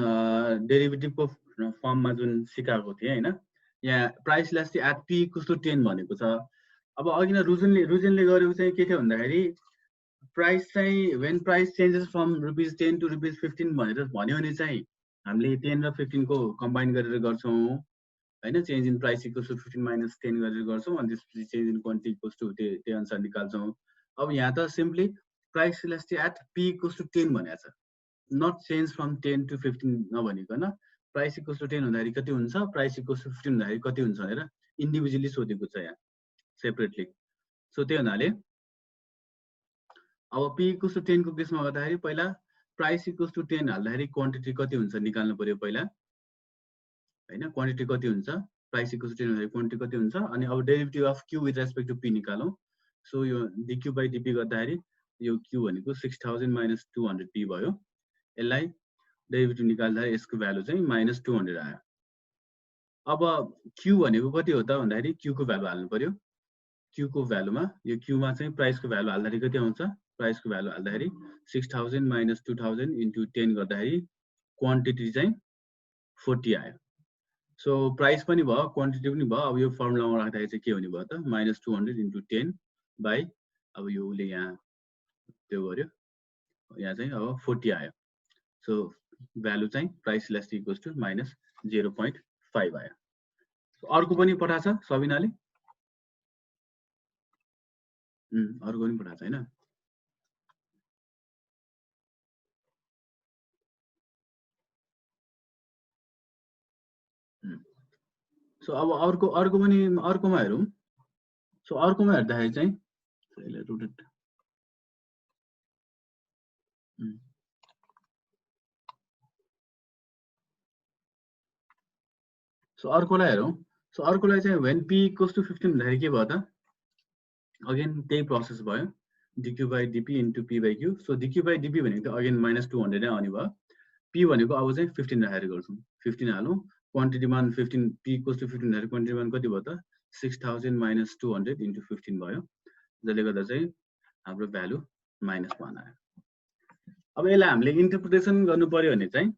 डेरिभेटिभको फर्ममा जुन सिकाएको थिएँ हैन यहाँ price less at p equals to 10 भनेको छ अब अघि न रुजनले गरेको चाहिँ के थियो भन्दाखेरि प्राइस चाहिँ when price changes from ₹10 to ₹15 भनेर भन्यो भने चाहिँ हामीले 10 र 15 को कम्बाइन गरेर गर्छौं हैन change in price equals to 15 minus 10 गरेर गर्छौं अनि त्यसपछि change in quantity equals to त्यही अनुसार निकाल्छौं अब यहाँ त simply price elastic at p equals to 10 भनेको छ नट चेन्ज फ्रम 10 टु 15 नभनिकन प्राइस इक्वल्स टु 10 हुँदाखेरि कति हुन्छ प्राइस इक्वल्स टु 15 हुँदाखेरि कति हुन्छ भनेर इन्डिभिजुअली सोधेको छ यहाँ सेपरेटली सो त्यही हुनाले अब p इक्वल्स टु 10 को केसमा गर्दाखेरि पहिला प्राइस इक्वल्स टु 10 हाल्दाखेरि क्वान्टिटी कति हुन्छ निकाल्नु पर्यो पहिला हैन क्वान्टिटी कति हुन्छ प्राइस इक्वल्स टु 10 हुँदाखेरि क्वान्टिटी कति हुन्छ अनि अब derivative of q with respect to p निकालौं सो यो dq by dp गर्दाखेरि यो q भनेको 6000 minus 200 p भयो यसलाई डेरिभेटिभ निकाल्दाखेरि यसको भ्यालु चाहिँ -200 आयो अब q भनेको कति हो त भन्दाखेरि q को भ्यालु हाल्नु पर्यो q को भ्यालुमा यो q मा चाहिँ प्राइस को भ्यालु हाल्दाखेरि कति आउँछ प्राइस को भ्यालु हाल्दाखेरि 6000 minus 2000 into 10 गर्दाखेरि क्वान्टिटी चाहिँ 40 आयो सो प्राइस पनि भयो क्वान्टिटी पनि भयो अब यो फर्मुलामा राख्दाखेरि चाहिँ के हुने भयो त -200 into 10 बाइ अब यो उले यहाँ त्यो गर्यो यहाँ चाहिँ अब 40 आयो सो भ्यालु चाहिँ प्राइस इलास्टिक इक्वल्स टु -0.5 आयो अर्को पनि पठाछ सबिनाले अर्को पनि पठाछ हैन सो अब अर्को पनि अर्कोमा हेरौं सो अर्कोमा हेर्दाखेरि चाहिँ यसलाई रोटेट सो अर्कोलाई हेरौं सो अर्कोलाई चाहिँ when p equals to 15 हुँदाखेरि के भयो त अगेन त्यही प्रोसेस भयो dq by dp into p by q so dq by dp भनेको त अगेन -200 नै आउने भयो p भनेको अब चाहिँ 15 राखेर गर्छौं 15 हालौं क्वान्टिटी मान 15 p equals to 15 हुँदाखेरि क्वान्टिटी मान कति भयो त 6000 minus 200 into 15 भयो जसले गर्दा चाहिँ हाम्रो भ्यालु -1 आयो अब यसलाई हामीले इन्टरप्रिटेसन गर्नु पर्यो भने चाहिँ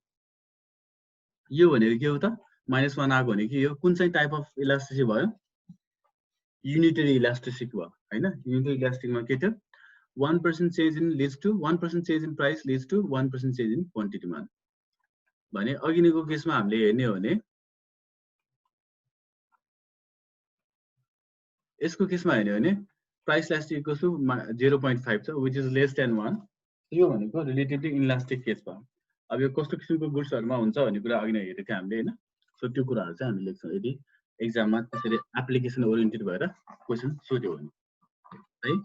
यो भनेको के हो त -1 आएको भनेको यो कुन चाहिँ टाइप अफ इलास्टिसिटी भयो युनिटरी इलास्टिसिटी भयो हैन युनिटरी इलास्टिकमा के थियो 1% change in leads to 1% change in price leads to 1% change in quantity मान भने अघिनेको केसमा हामीले हेर्ने हो भने यसको केसमा हेर्ने हो भने प्राइस इलास्टिक इक्वल्स टु 0.5 छ व्हिच इज लेस देन 1 यो भनेको रिलेटिभली इलास्टिक केस भयो अब यो कस्तो किसिमको गुड्सहरुमा हुन्छ भन्ने कुरा अघि नै हेरेको थियौ हामीले हैन सो त्यो कुराहरु चाहिँ हामीले लेख्छौं यदि एक्जाममा त्यसरी एप्लिकेसन ओरिएन्टेड भएर क्वेशन सोध्यो भने है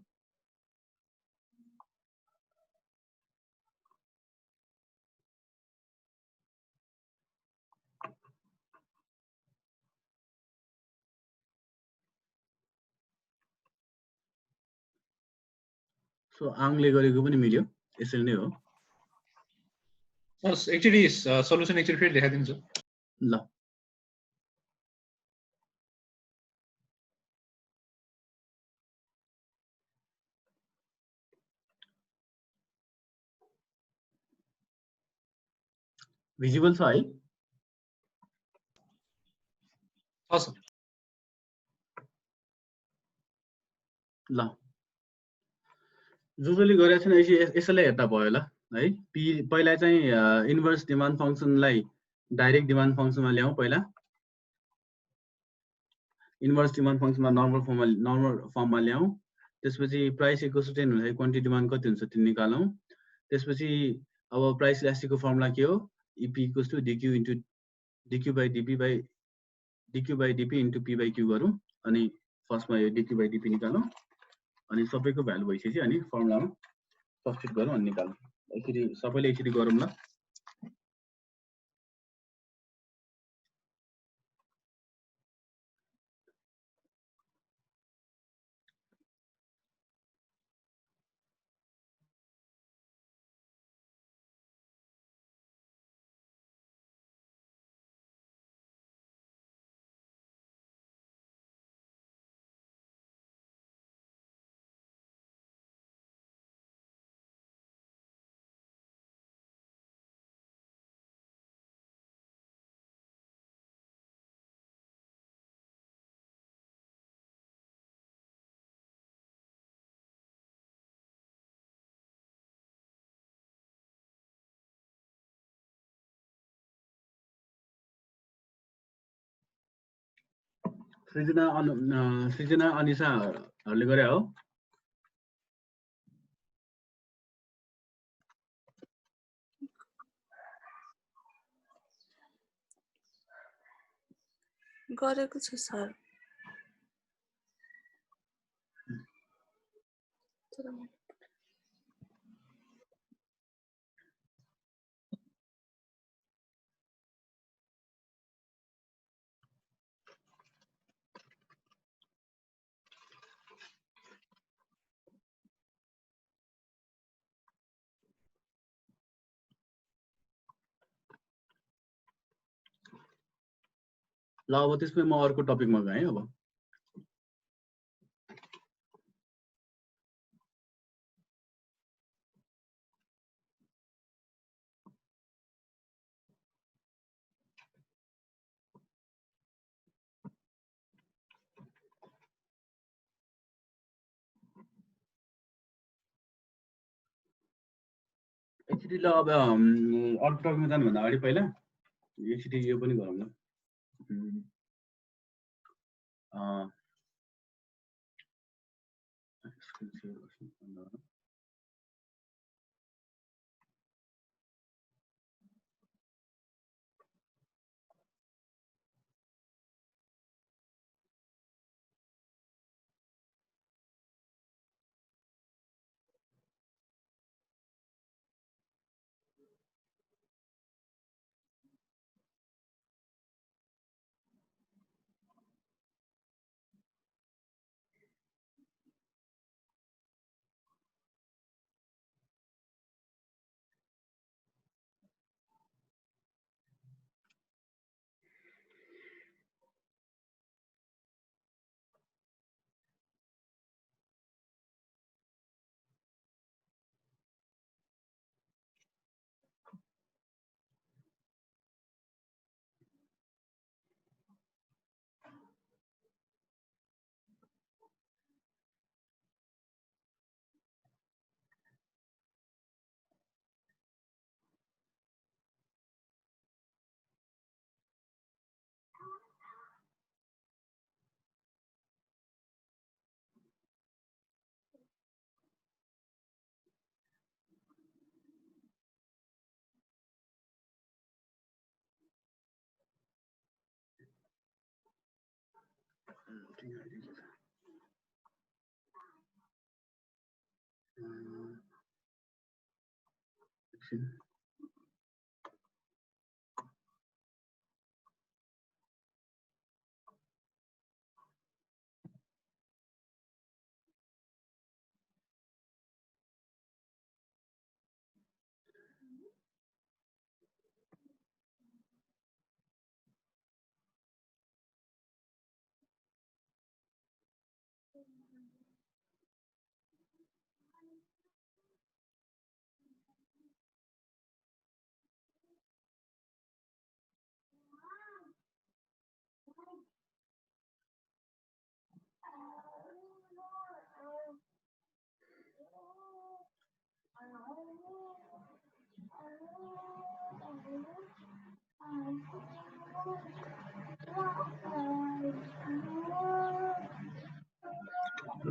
सो आङले गरेको पनि मिल्यो यसरी नै हो एक्चुअली सल्युसन एक्चुअली फेरि देखाइदिन्छु ल भिजिबल छ है छ ल जसले गरेको छैन यसैलाई हेर्दा भयो ल है पी पहिला चाहिँ इन्भर्स डिमान्ड फंक्सनलाई डाइरेक्ट डिमान्ड फंक्सनमा ल्याऊ पहिला इन्भर्स डिमान्ड फंक्सनमा नर्मल फर्ममा ल्याऊ त्यसपछि प्राइस इक्वल्स टु 10 हुँदाखेरि क्वान्टिटी डिमान्ड कति हुन्छ त्यो निकालौं त्यसपछि अब प्राइस इलास्टिकको फर्मुला के हो ep equals to dq by dp into p by q गरौँ अनि फर्स्टमा यो dq by dp निकालौं अनि सबैको भ्यालु भइसक्यो अनि फर्मुलामा सब्स्टिट्युट गरौँ अनि निकालौँ यसरी सबैले यसरी गरौँ ल सृजना अनिसाहरूले गरे हो। गरेको छु सर। ल अब त्यसमै म अर्को टपिकमा गएँ अब। एकचोटि ल अब अर्को टपिकमा जानुभन्दा अगाडि पहिला एकचोटि यो पनि गरौँ न।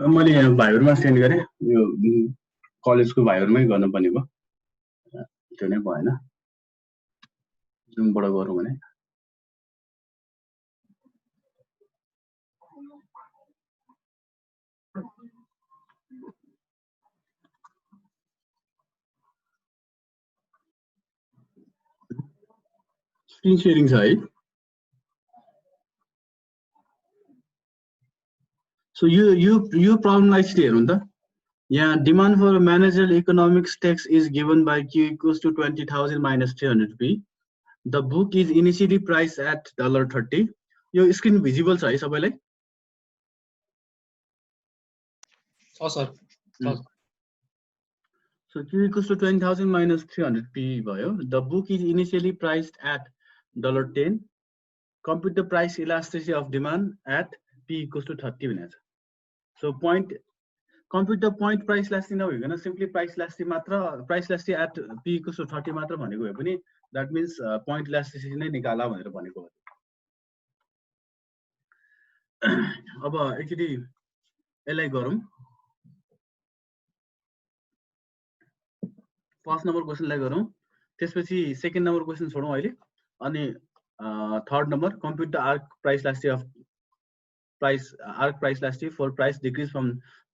मैले यहाँ भाइबरमा सेन्ड गरेँ, यो कलेजको भाइबरमै गर्नुपर्ने भयो, त्यो नै भएन। जुमबाट गरौँ भने स्क्रिन सेयरिङ छ है। So you problem actually हेरौँ त। यहाँ demand for managerial economics text is given by Q equals to 20,000 minus 300 P. The book is initially priced at $30. यो स्क्रिन भिजिबल छ है सबैलाई? छ sir. So Q equals to 20,000 minus 300 P भयो। The book is initially priced at $10. Compute the price elasticity of demand at P equals to 30 भनेको छ। So compute the point price elasticity नभइकन simply price elasticity मात्र, price elasticity at P equals to 30 मात्र भनेको भए पनि that means point elasticity नै निकाला भनेर भनेको हो। अब एकचोटि यसलाई गरौँ फर्स्ट नम्बर क्वेसनलाई गरौँ त्यसपछि सेकेन्ड नम्बर क्वेसन छोडौँ अहिले अनि third number compute the arc price elasticity for price decrease from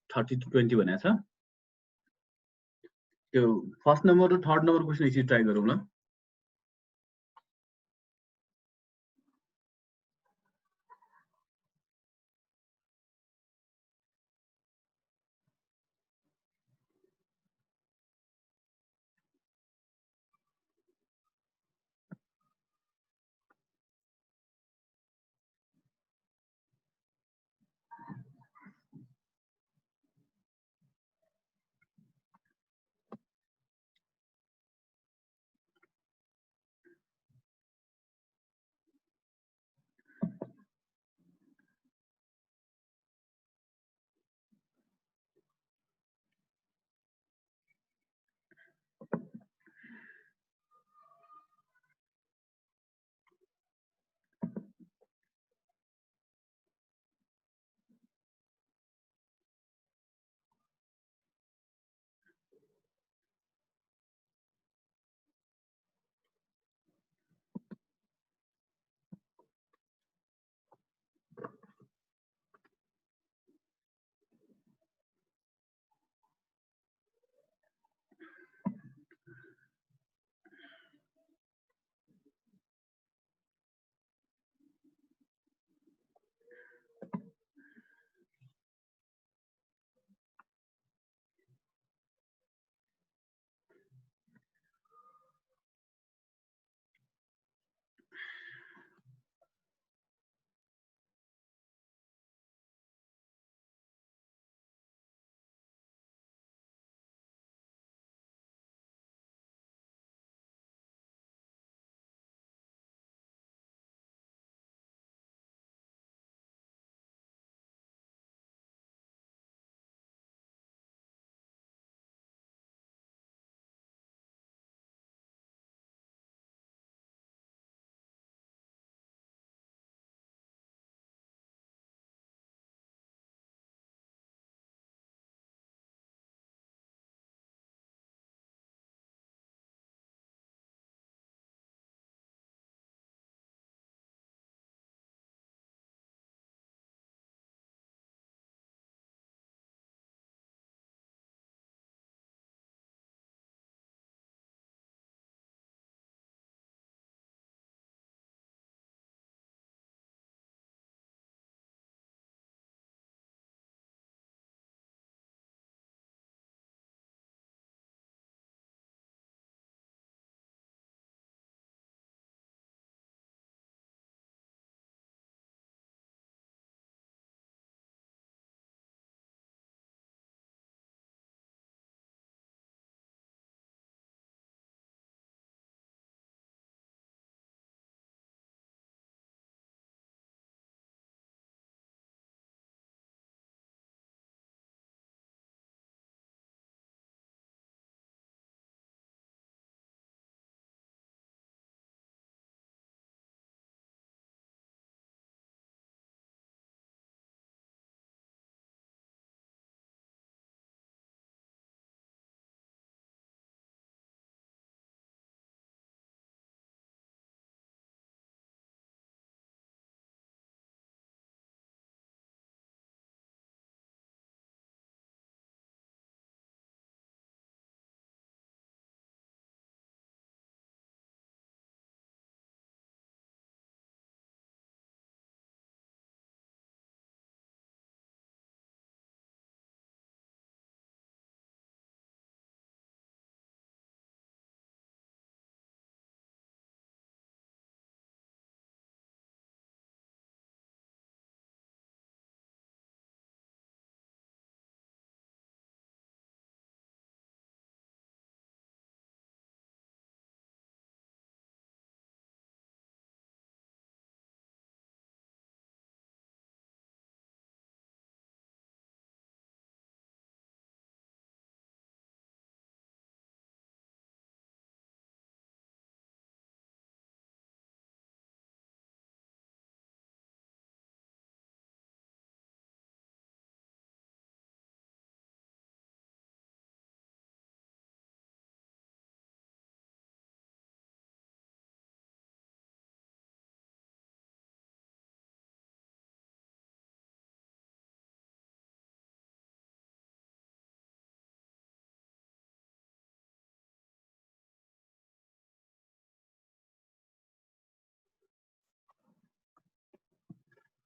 30 to 20 भनेको छ त्यो फर्स्ट नम्बर र थर्ड नम्बर क्वेसन एकचोटि ट्राई गरौँ ल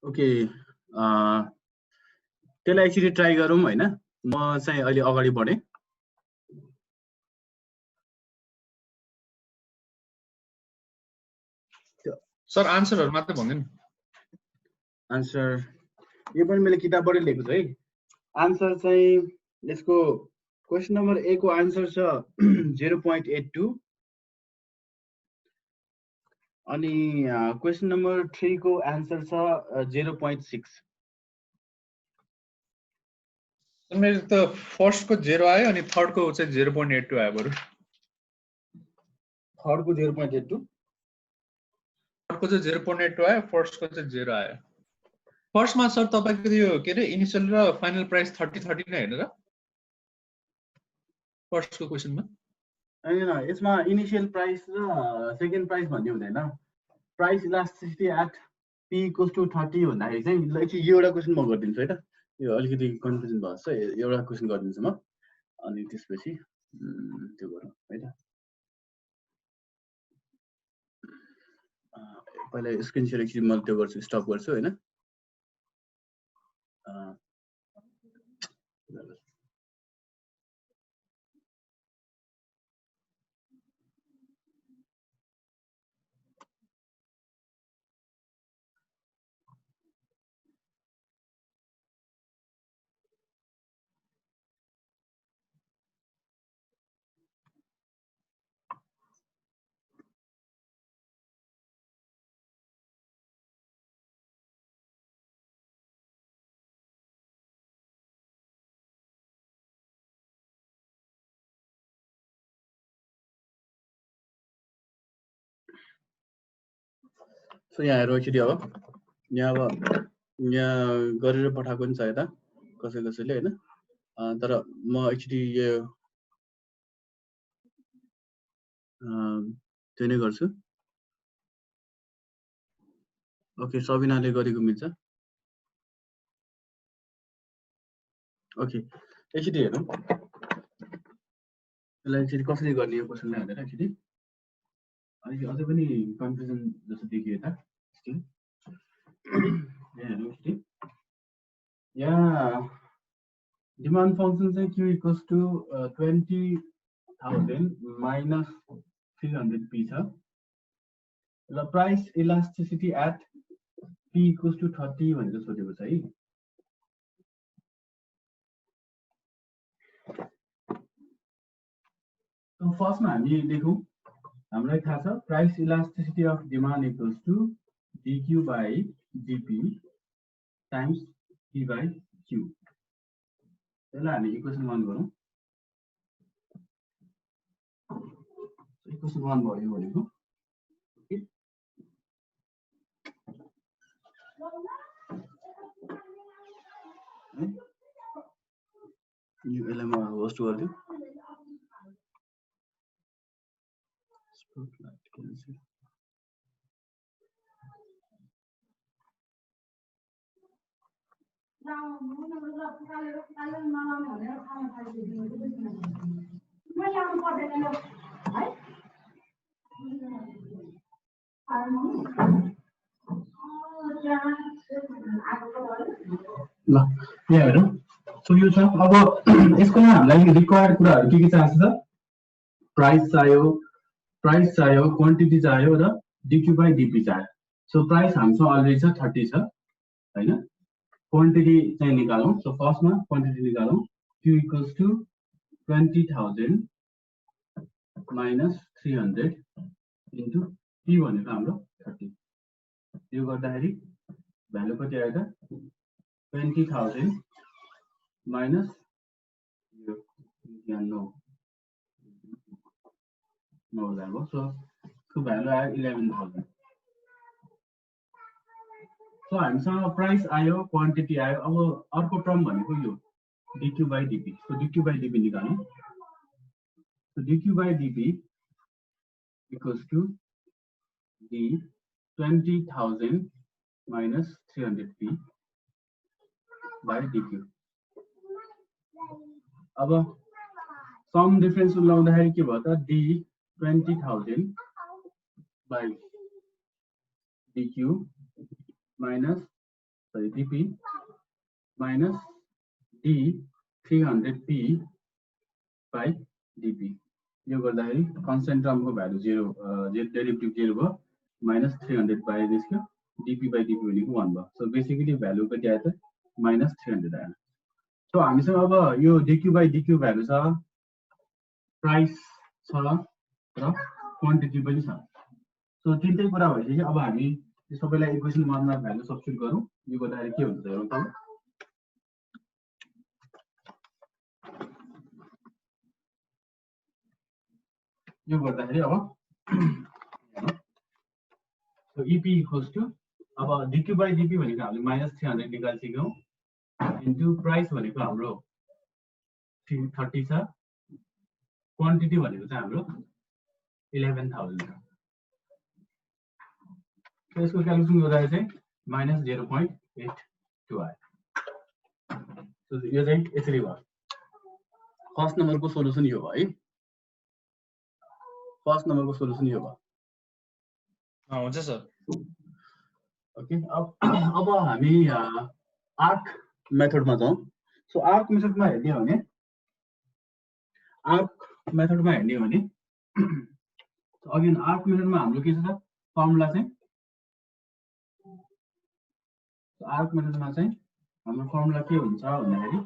ओके त्यसलाई एकचोटि ट्राई गरौँ हैन म चाहिँ अहिले अगाडि बढे सर आन्सरहरु मात्र भन्दिनु आन्सर यो पनि मैले किताबबाट लेखेको छु है आन्सर चाहिँ यसको क्वेशन नम्बर ए को आन्सर छ 0.82 अनि क्वेशन नम्बर 3 को आन्सर छ 0.6 मेरो त फर्स्ट को 0 आयो अनि थर्ड को चाहिँ 0.82 आयो बरु थर्ड को 0.82 थर्ड को चाहिँ 0.82 आयो फर्स्ट को चाहिँ 0 आयो फर्स्टमा सर तपाईको यो के रे इनिशियल र फाइनल प्राइस 30 नै हैन र फर्स्ट को क्वेशनमा हैन यसमा इनिशियल प्राइस र सेकेन्ड प्राइस भन्ने हुँदैन प्राइस इलास्टिसिटी एट p = 30 भन्दाखेरि चाहिँ एकचोटि यो एउटा क्वेशन म गरिदिन्छु है त यो अलिकति कन्फ्युजन भएको छ एउटा क्वेशन गरिदिन्छु म अनि त्यसपछि त्यो गरौँ है त पहिला स्क्रिन शेयर एकचोटि म त्यो गर्छु स्टप गर्छु हैन सो यहाँ हेरौँ एकचोटि अब यहाँ गरेर पठाएको नि छ यता कसैले हैन तर म एकचोटि यो त्यो नै गर्छु ओके सबिनाले गरेको मिल्छ ओके एकचोटि हेरौँ यसलाई एकचोटि कसरी गर्ने यो क्वेशनलाई भनेर एकचोटि अलिक अझै पनि कन्फ्युजन जस्तो देखियो यता स्टिल यहाँ हेरौँ एकचोटि यहाँ डिमान्ड फंक्सन चाहिँ q = 20,000 minus 300p छ र प्राइस इलास्टिसिटी एट p = 30 भनेर सोधेको छ है So फर्स्टमा हामी लेखौँ हामीलाई थाहा छ price elasticity of demand equals to dq by dp times p by q त्यसलाई हामी इक्वेसन 1 गरौँ इक्वेसन 1 भयो भनेको ओके यो यसलाई म होस्ट गर्छु Spotlight cancel. ल यहाँ हेरौँ सो यो छ अब यसको हामीलाई रिक्वायर्ड कुराहरू के चाहिन्छ त प्राइस चाहियो क्वान्टिटी चाहियो र dq by dp चाहियो सो प्राइस हामीसँग अलरेडी छ 30 छ हैन क्वान्टिटी चाहिँ निकालौं सो फर्स्टमा quantity निकालौं q = 20,000 minus 300 into p भनेको हाम्रो 30 यो गर्दाखेरि भ्यालु कति आयो त 20,000 minus यो यहाँ 9,000 हो सो यसको भ्यालु आयो 11,000 सो हामीसँग प्राइस आयो क्वान्टिटी आयो अब अर्को टर्म भनेको यो dq by dp so dq by dp निकालौं so dq by dp equals to the 20,000 minus 300p by dq अब सम डिफरेन्स लाउँदाखेरि के भयो त d 20,000 by dq minus sorry dp minus d 300p by dp यो गर्दाखेरि constant टर्मको value 0 derivative 0 भयो minus 300 by निस्क्यो dp by dp भनेको 1 भयो सो बेसिकली भ्यालु कति आयो त minus 300 आयो सो हामीसँग अब यो dq by dq भ्यालु छ प्राइस छ र क्वान्टिटी पनि छ सो तीनटै कुरा भइसक्यो अब हामी यो सबैलाई इक्वेसन 1 मा भ्यालु सब्स्टिट्युट गरौँ यो गर्दाखेरि के हुन्छ हेरौँ त यो गर्दाखेरि अब so EP equals to अब dq by dp भनेको हामीले minus 300 निकाल्छौँ into price भनेको हाम्रो 30 छ क्वान्टिटी भनेको चाहिँ हाम्रो 11000 छ so यसको क्याल्कुलेसन गर्दाखेरि चाहिँ minus 0.82 आयो so यो चाहिँ यसरी भयो फर्स्ट नम्बरको सोलुसन यो भयो है फर्स्ट नम्बरको सोलुसन यो भयो हुन्छ सर ओके अब हामी आर्क मेथडमा जाउँ सो आर्क मेथडमा हेर्ने हो भने अगेन आर्क मेथडमा हाम्रो के छ फर्मुला चाहिँ आर्क मेथडमा चाहिँ हाम्रो फर्मुला के हुन्छ भन्दाखेरि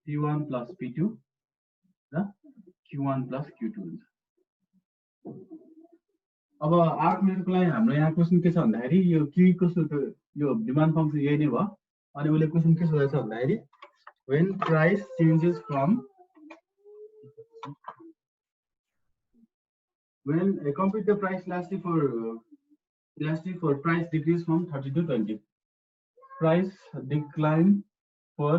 p1 plus p2 र q1 plus q2 हुन्छ अब आर्क मेथडको लागि हाम्रो यहाँ क्वेशन के छ भन्दाखेरि यो q को यो डिमान्ड फंक्सन यही नै भयो अनि उले क्वेशन के सोधेछ भन्दाखेरि when price changes from when compute the price elastic for price decrease from 30 to 20 price decline for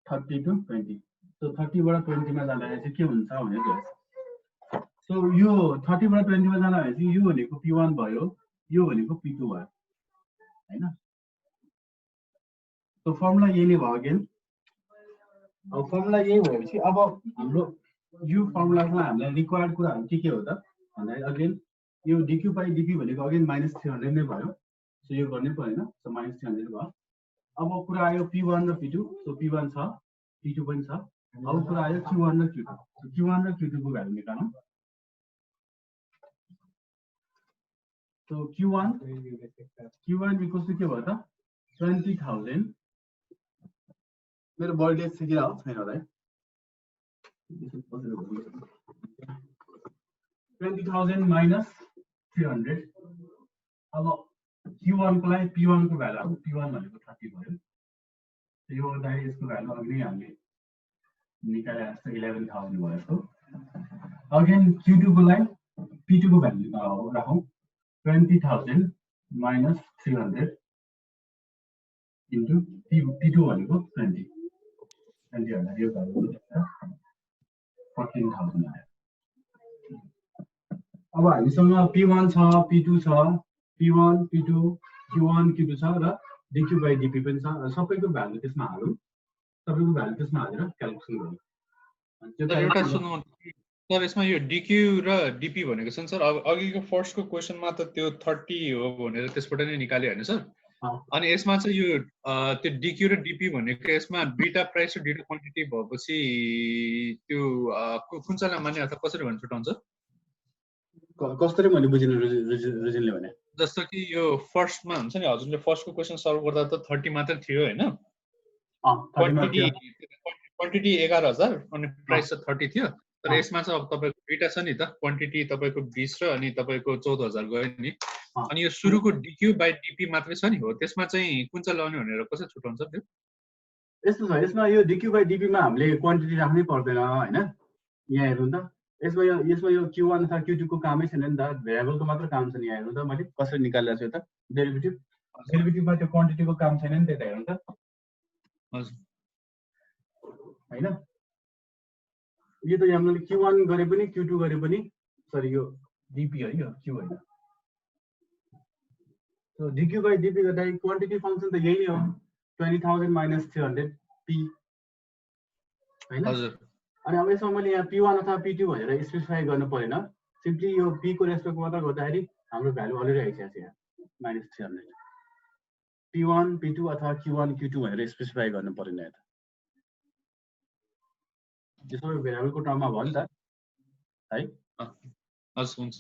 30 to 20 so 30 बाट 20 मा जाँदाखेरि चाहिँ के हुन्छ भनेको सो यो 30 बाट 20 मा जाँदाखेरि चाहिँ यो भनेको p1 भयो यो भनेको p2 भयो हैन सो फर्मुला यही नै भयो अगेन अब फर्मुला यही भएपछि अब हाम्रो यो फर्मुलामा हामीलाई रिक्वायर्ड कुराहरु के हो त भन्दाखेरि अगेन यो dq by dp भनेको अगेन -300 नै भयो सो यो गर्नै परेन सो -300 भयो अब कुरा आयो p1 र p2 सो p1 छ p2 पनि छ अब कुरा आयो q1 र q2 सो q1 र q2 को भ्यालु निकालौं सो q1 इक्वल्स टु के भयो त 20000 मेरो बर्डे चाहिँ के हो छैन होला है 20000 minus 300 अब q1 को लागि p1 को भ्यालु अब p1 भनेको 30 भयो यो गर्दाखेरि यसको भ्यालु अघि नै हामीले निकाले जस्तो 11000 भयो यसको अगेन q2 को लागि p2 को भ्यालु राखौं 20000 minus 300 into p2 भनेको 20 भन्दा यो भ्यालु 14000 आयो अब हामीसँग p1 छ p2 छ p1 p2 q1 q2 छ र dq by dp पनि छ र सबैको भ्यालु त्यसमा हालौं सबैको भ्यालु त्यसमा हालेर क्याल्कुलेसन गरौँ सर एउटा सुन्नु सर यसमा यो dq र dp भनेको छ सर अघिको फर्स्टको क्वेशनमा त त्यो 30 हो भनेर त्यसबाट नै निकाल्यो हैन सर अनि यसमा चाहिँ यो त्यो dq र dp भनेको यसमा दुईटा प्राइस र दुईटा क्वान्टिटी भएपछि त्यो कुन चाहिँलाई मान्ने अथवा कसरी भन्न छुटाउँछ कसरी मैले बुझिन रिजनले भने जस्तो कि यो फर्स्टमा हुन्छ नि हजुरले फर्स्टको क्वेशन सल्भ गर्दा त 30 मात्र थियो हैन क्वान्टिटी 11000 अनि प्राइस चाहिँ 30 थियो तर यसमा चाहिँ अब तपाईको दुईटा छ नि त क्वान्टिटी तपाईको 20 र अनि तपाईको 14000 गयो नि अनि यो सुरुको dq by dp मात्रै छ नि हो त्यसमा चाहिँ कुन चाहिँ लाउने भनेर कसरी छुटाउँछ त्यो यस्तो छ यसमा यो dq by dp मा हामीले क्वान्टिटी राख्नै पर्दैन हैन यहाँ हेर्नु त यसमा यो q1 अथवा q2 को कामै छैन नि त भेरिएबलको मात्र काम छ नि यहाँ हेर्नु त मैले कसरी निकालेको छु त डेरिभेटिभमा त्यो क्वान्टिटीको काम छैन नि त हेर्नु त हजुर हैन यो त हामीले q1 गरे पनि q2 गरे पनि सरी यो dp हो यो q हैन सो dq by dp गर्दा क्वान्टिटी फंक्सन त यही हो 20000 minus 300 p हैन हजुर अनि अब यसमा मैले यहाँ p1 अथवा p2 भनेर स्पेसिफाई गर्नु परेन सिम्पली यो p को रेस्पेक्ट मात्र गर्दाखेरि हाम्रो भ्यालु अलरेडी आइसकेको छ यहाँ -300 P1 P2 अथवा Q1 Q2 भनेर स्पेसिफाई गर्नु पर्दैन यता यो सबै भेरिएबलको टर्ममा भयो नि त है हस् हुन्छ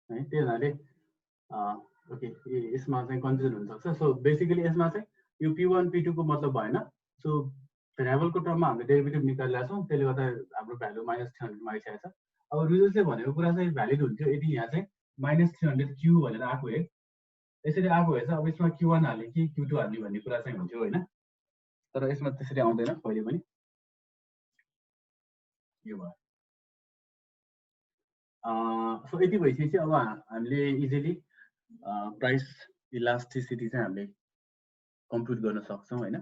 है त्यही हुनाले ओके यसमा चाहिँ कन्फ्युजन हुन सक्छ सो बेसिकली यसमा चाहिँ यो P1 P2 को मतलब भएन सो भेरिएबलको टर्ममा हामीले डेरिभेटिभ निकालेका छौँ त्यसले गर्दा हाम्रो भ्यालु -300 मा आइसकेको छ अब रिजल्ट्सले भनेको कुरा चाहिँ भ्यालिड हुन्थ्यो यदि यहाँ चाहिँ -300 Q भनेर आएको है यसरी आएको भएछ अब यसमा Q1 हाल्ने कि Q2 हाल्ने भन्ने कुरा चाहिँ हुन्थ्यो हैन तर यसमा त्यसरी आउँदैन कहिले पनि यो भयो सो यति भइसकेपछि अब हामीले इजिली प्राइस इलास्टिसिटी चाहिँ हामीले कम्प्युट गर्न सक्छौँ हैन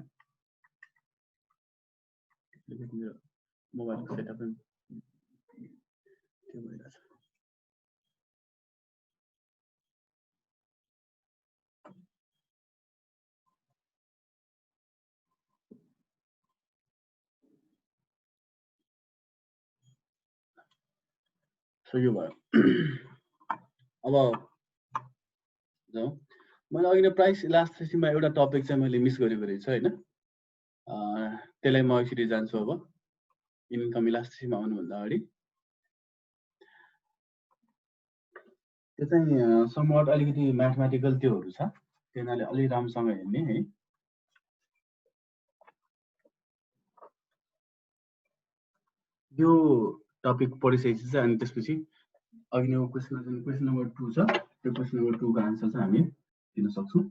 मोबाइलको सेटअप पनि त्यो भइरहेछ सो यो भयो अब जाउँ मैले अघि नै प्राइस इलास्टिसिटीमा एउटा टपिक चाहिँ मैले मिस गरेको रहेछ हैन त्यसलाई म एकचोटि जान्छु अब इन्कम इलास्टिसिटीमा आउनुभन्दा अगाडि त्यो चाहिँ समवट अलिकति म्याथमेटिकल त्योहरू छ त्यसैले अलि राम्रोसँग हेर्ने है यो टपिक पढिसकेपछि चाहिँ अनि त्यसपछि अघि नै क्वेसन नम्बर 2 छ त्यो क्वेसन नम्बर 2 को आन्सर चाहिँ हामी दिन सक्छौं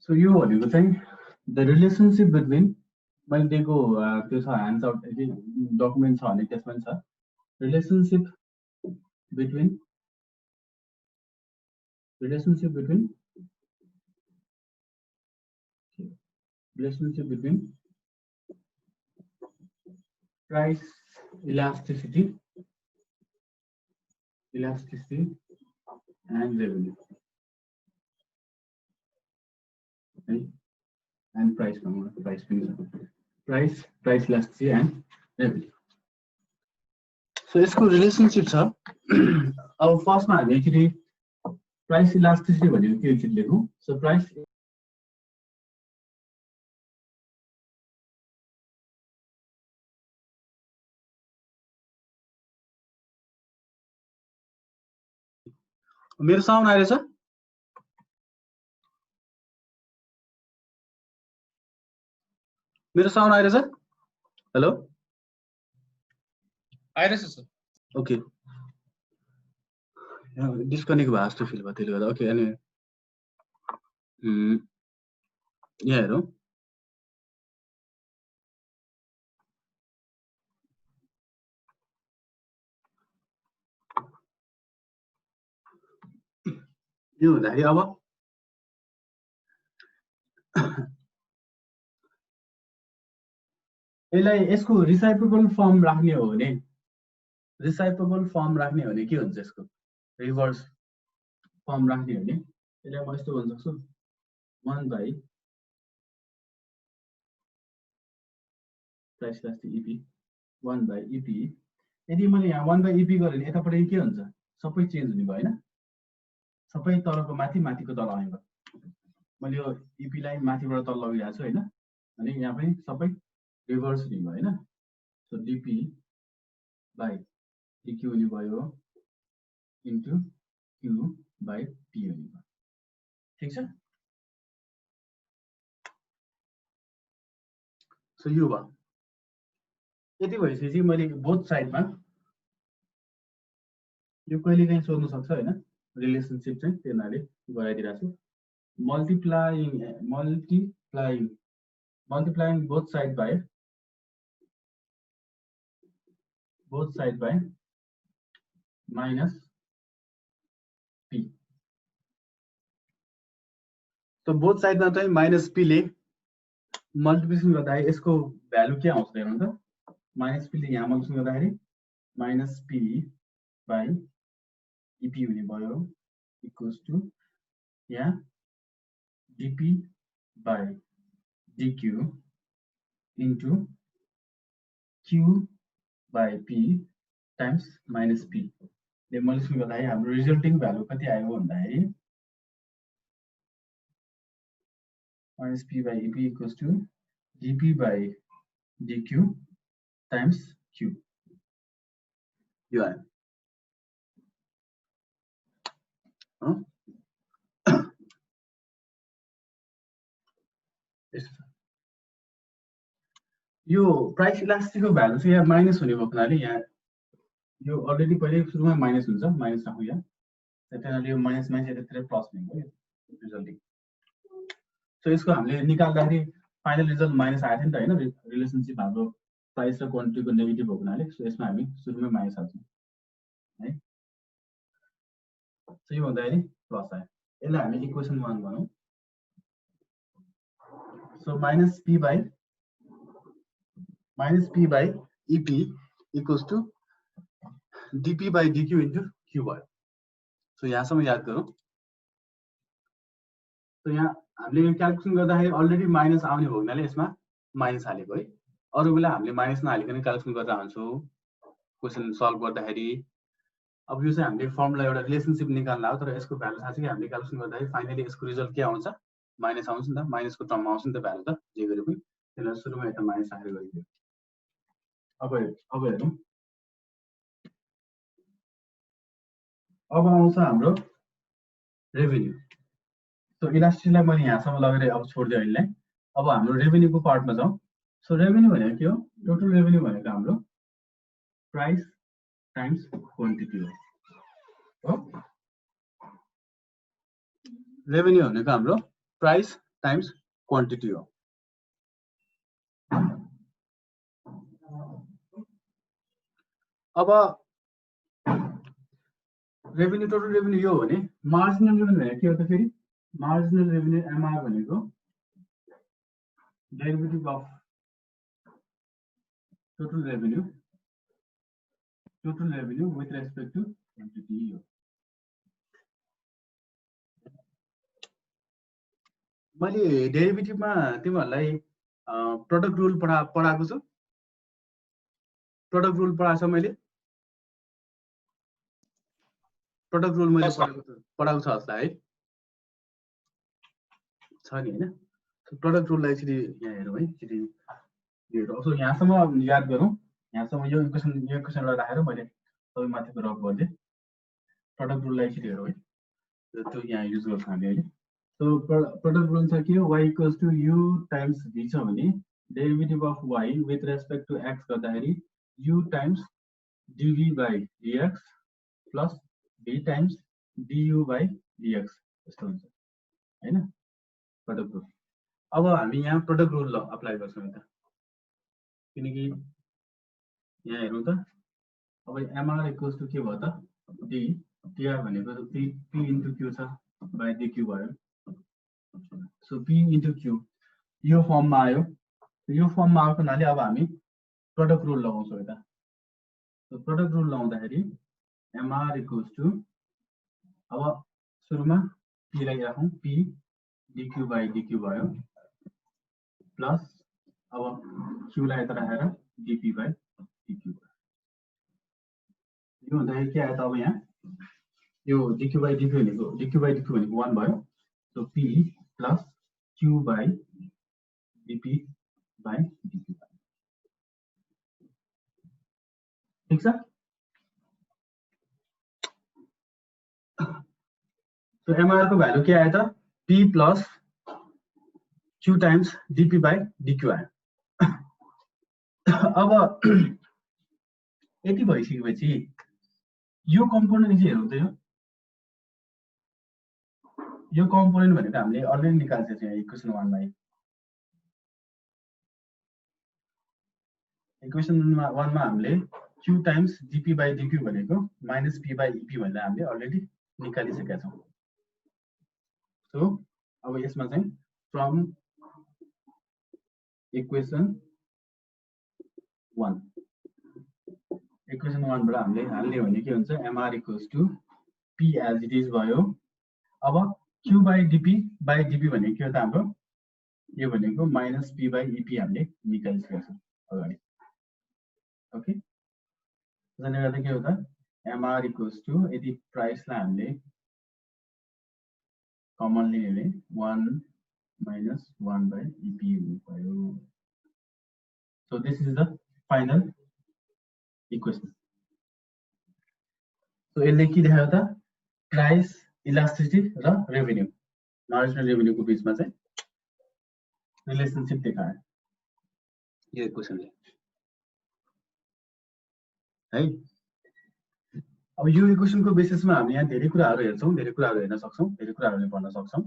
सो यो भनेको चाहिँ द रिलेसनशिप बिट्विन मैले दिएको त्यो छ ह्यान्ड्स आउट डकुमेन्ट छ भने त्यसमा पनि छ relationship between price elasticity and revenue and price elasticity and revenue so यसको रिलेसनशिप छ अब फर्स्टमा हामी एकचोटि प्राइस इलास्टिसिटी भनेको के एकचोटि लेखौँ सो प्राइस मेरो साउन्ड आइरहेछ हेलो आइरहेछ सर ओके डिस्कनेक्ट भयो जस्तो फिल भयो त्यसले गर्दा ओके अनि यहाँ हेरौँ यो हुँदाखेरि अब यसलाई यसको रिसाइप्रोकल फर्म राख्ने हो भने के हुन्छ यसको रिभर्स फर्म राख्ने हो भने यसलाई म यस्तो भन्न सक्छु 1 by price elastic EP 1 by EP यदि मैले यहाँ 1 by EP गरेँ भने यतापट्टि के हुन्छ सबै चेन्ज हुने भयो हैन सबै तलको माथि माथिको तल आएको मैले यो EP लाई माथिबाट तल लगिरहेको छु हैन अनि यहाँ पनि सबै रिभर्स हुने भयो हैन सो DP by DQ हुने भयो इन्टु Q by P हुने भयो ठीक छ सो यो भयो यति भइसकेपछि मैले बोथ साइडमा यो कहिले काहीँ सोध्न सक्छ हैन रिलेसनशिप चाहिँ त्यसनाले गराइदिरहेको छु multiplying both side by minus P so both side मा चाहिँ minus P ले मल्टिप्लिकेसन गर्दाखेरि यसको भ्यालु के आउँछ हेर्नु त माइनस P ले यहाँ मल्टिप्लिकेसन गर्दाखेरि minus P by EP हुने भयो equals to यहाँ dp by dq into q by p times minus p. मैले सुरु गर्दाखेरि हाम्रो रिजल्टिङ भ्यालु कति आयो भन्दाखेरि minus p by ep equals to dp by dq times q. यो आयो यो प्राइस इलास्टिकको भ्यालु चाहिँ यहाँ माइनस हुने भएको हुनाले यहाँ यो अलरेडी पहिले सुरुमा माइनस हुन्छ माइनस राखौँ यहाँ त्यसैले यो माइनस माइनस यतातिर प्लस हुने हो रिजल्टिङ सो यसको हामीले निकाल्दाखेरि फाइनल रिजल्ट माइनस आएको थियो नि त हैन रिलेसनशिप हाम्रो प्राइस र क्वान्टिटीको नेगेटिभ भएको हुनाले सो यसमा हामी सुरुमै माइनस हाल्छौँ है सो यो भन्दाखेरि प्लस आयो यसलाई हामी इक्वेसन 1 भनौँ so minus p by ep equals to dp by dq into q भयो सो यहाँसम्म याद गरौँ सो यहाँ हामीले यो क्याल्कुलेसन गर्दाखेरि अलरेडी माइनस आउने भएको हुनाले यसमा माइनस हालेको है अरु बेला हामीले माइनस नहालिकन क्याल्कुलेसन गर्दा हुन्छौँ क्वेशन सल्भ गर्दाखेरि अब यो चाहिँ हामीले फर्मुला एउटा रिलेसनशिप निकाल्न हो तर यसको भ्यालु थाहा छ कि हामीले क्याल्कुलेसन गर्दाखेरि फाइनली यसको रिजल्ट के आउँछ माइनस आउँछ नि त माइनसको टर्ममा आउँछ नि त भ्यालु त जे गरे पनि त्यसलाई सुरुमा यता माइनस हालेर गरिदियो अब हेरौँ अब आउँछ हाम्रो रेभेन्यू सो इलास्टिकलाई मैले यहाँसम्म लगेर अब छोड्दिएँ अहिले अब हाम्रो रेभेन्यूको पार्टमा जाउँ सो रेभेन्यू भनेको के हो टोटल रेभेन्यू भनेको हाम्रो प्राइस टाइम्स क्वान्टिटी हो रेभेन्यू भनेको हाम्रो प्राइस टाइम्स क्वान्टिटी हो अब रेभेन्यू टोटल रेभेन्यू यो हो भने मार्जिनल रेभेन्यू भनेको के हो त फेरि मार्जिनल रेभेन्यू एमआर भनेको derivative of total revenue with respect to quantity हो मैले डेरिभेटिभमा तिमीहरूलाई प्रोडक्ट रुल पढाएको छु प्रोडक्ट रुल पढाएको छ मैले प्रोडक्ट रुल मैले पढाएको छ जस्तो है छ नि हैन प्रोडक्ट रुललाई चाहिँ यहाँ हेरौँ है हेरौँ सो यहाँसम्म याद गरौँ यहाँसम्म यो इक्वेसनलाई राखेर मैले सबै माथिको रफ गरिदिएँ प्रोडक्ट रुललाई चाहिँ हेरौँ है त्यो यहाँ युज गर्छौँ हामी अहिले सो प्रोडक्ट रुल छ के हो y equals to u times v छ भने derivative of y with respect to x गर्दाखेरि u times dv by dx plus v times du by dx यस्तो हुन्छ हैन प्रोडक्ट रुल अब हामी यहाँ प्रोडक्ट रुल अप्लाई गर्छौँ यता किनकि यहाँ हेरौँ त अब mr इक्वल्स टु के भयो त d tr भनेको p into q छ by dq भयो सो p into q यो फर्ममा आयो यो फर्ममा आएको हुनाले अब हामी प्रोडक्ट रुल लगाउँछौँ यता सो प्रोडक्ट रुल लगाउँदाखेरि mr इक्वल्स टु अब सुरुमा p लाई राखौँ p dq by dq भयो प्लस अब q लाई यता राखेर dp by dq भयो यो हुँदाखेरि के आयो त अब यहाँ यो dq by dq भनेको 1 भयो so p plus q by dp by dq ठीक छ तो mr को भ्यालु के आयो त p plus q times dp by dq आयो अब यति भइसकेपछि यो कम्पोनेन्ट चाहिँ हेरौँ त यो कम्पोनेन्ट भनेको हामीले अलरेडी निकाल्छौँ यहाँ इक्वेसन 1 मा इक्वेसन 1 मा हामीले q times dp by dq भनेको माइनस p by ep भनेर हामीले अलरेडी निकालिसकेका छौँ सो अब यसमा चाहिँ फ्रम इक्वेसन 1 इक्वेसन 1 बाट हामीले हाल्ने भने के हुन्छ mr equals to p as it is भयो अब q बाइ dp भनेको के हो त हाम्रो यो भनेको माइनस p बाइ ep हामीले निकालिसकेका छौँ अगाडि ओके त्यसले गर्दा के हो त mr इक्वल्स टु यदि प्राइसलाई हामीले कमन लिने भने 1 minus 1 by EP भयो so this is the final equation so यसले के देखायो त प्राइस इलास्टिसिटी र रेभेन्यू मार्जिनल रेभेन्यू को बीचमा चाहिँ रिलेशनशिप देखायो यो इक्वेसनले है अब यो इक्वेसनको बेसिसमा हामी यहाँ धेरै कुराहरु हेर्छौं धेरै कुराहरु हेर्न सक्छौं धेरै कुराहरुले भन्न सक्छौं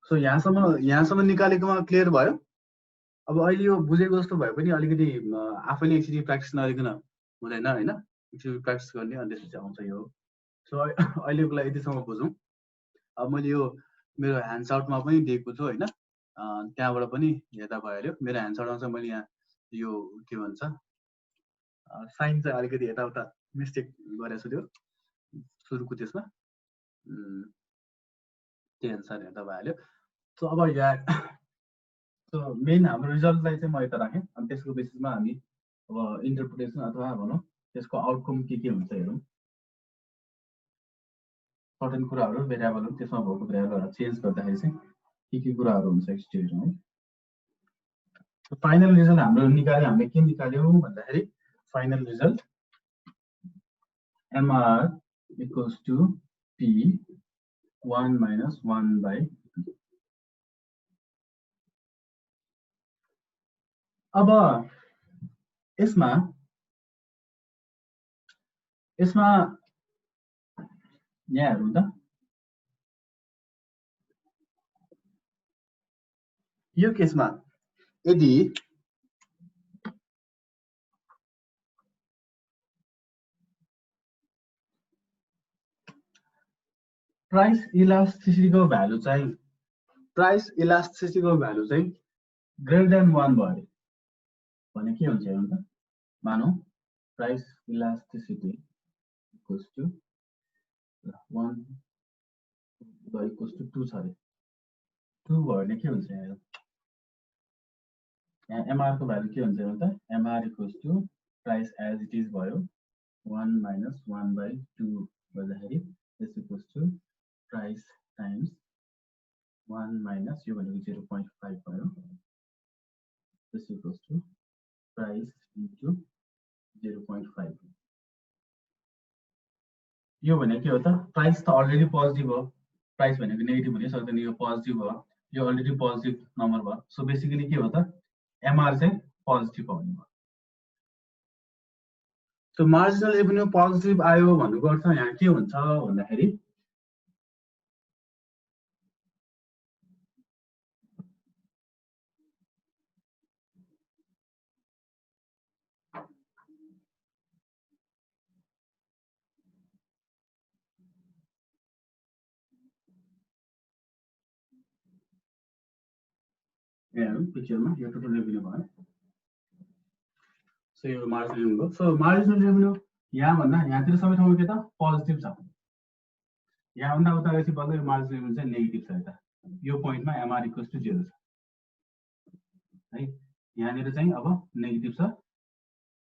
सो यहाँसम्म निकालेकोमा क्लियर भयो अब अहिले यो बुझेको जस्तो भए पनि अलिकति आफैले एकचोटी प्र्याक्टिस नगरिकन हुँदैन हैन एकचोटी प्र्याक्टिस गर्ने अनि त्यसपछि आउँछ यो सो अहिलेको लागि यतिसम्म बुझौं अब मैले यो मेरो ह्यान्ड्स आउटमा पनि दिएको छु हैन त्यहाँबाट पनि हेर्दा भइहाल्यो मेरो ह्यान्ड्स आउटमा चाहिँ मैले यहाँ यो के भन्छ साइन चाहिँ अलिकति यताउता मिस्टेक गरेको छु त्यो सुरुको त्यसमा त्यही अनुसार हेर्दा भइहाल्यो सो अब यहाँ सो मेन हाम्रो रिजल्टलाई चाहिँ म यता राखेँ अनि त्यसको बेसिसमा हामी अब इन्टरप्रिटेसन अथवा भनौँ त्यसको आउटकम के हुन्छ हेरौँ सर्टेन कुराहरू भेरिएबलहरू त्यसमा भएको भेरिएबलहरू चेन्ज गर्दाखेरि चाहिँ के कुराहरू हुन्छ एकचोटि हेरौँ है फाइनल रिजल्ट हाम्रो निकाल्यो हामीले के निकाल्यौ भन्दाखेरि final result mr equals to p 1 minus 1 by अब यसमा यहाँ हेरौँ त यो केसमा यदि प्राइस इलास्टिसिटीको भ्यालु चाहिँ ग्रेटर देन 1 भयो भने के हुन्छ हेरौँ त मानौं price elasticity equals to 1 equals to 2 छ अरे 2 भयो भने के हुन्छ यहाँ mr को भ्यालु के हुन्छ हेरौँ त mr equals to price as it is भयो 1 minus 1 by 2 गर्दाखेरि this equals to price times 1 minus यो भनेको 0.5 भयो this equals to price into 0.5 यो भनेको के हो त प्राइस त अलरेडी पोजिटिभ हो प्राइस भनेको नेगेटिभ हुन सक्दैन यो पोजिटिभ हो यो अलरेडी पोजिटिभ नम्बर भयो सो बेसिकली के हो त mr चाहिँ पोजिटिभ आउने भयो सो मार्जिनल रेभेन्यू पोजिटिभ आयो भन्नुको अर्थ यहाँ के हुन्छ भन्दाखेरि पिक्चरमा यो टोटल रेभेन्यू भयो सो यो मार्जिनल रेभेन्यू हो सो मार्जिनल रेभेन्यू यहाँ भन्दा यहाँतिर सबै ठाउँमा के त पोजिटिभ छ यहाँ भन्दा उता गएपछि बल्ल यो मार्जिनल रेभेन्यू चाहिँ नेगेटिभ छ यता यो पोइन्टमा mr इक्वल्स टु 0 छ है यहाँनिर चाहिँ अब नेगेटिभ छ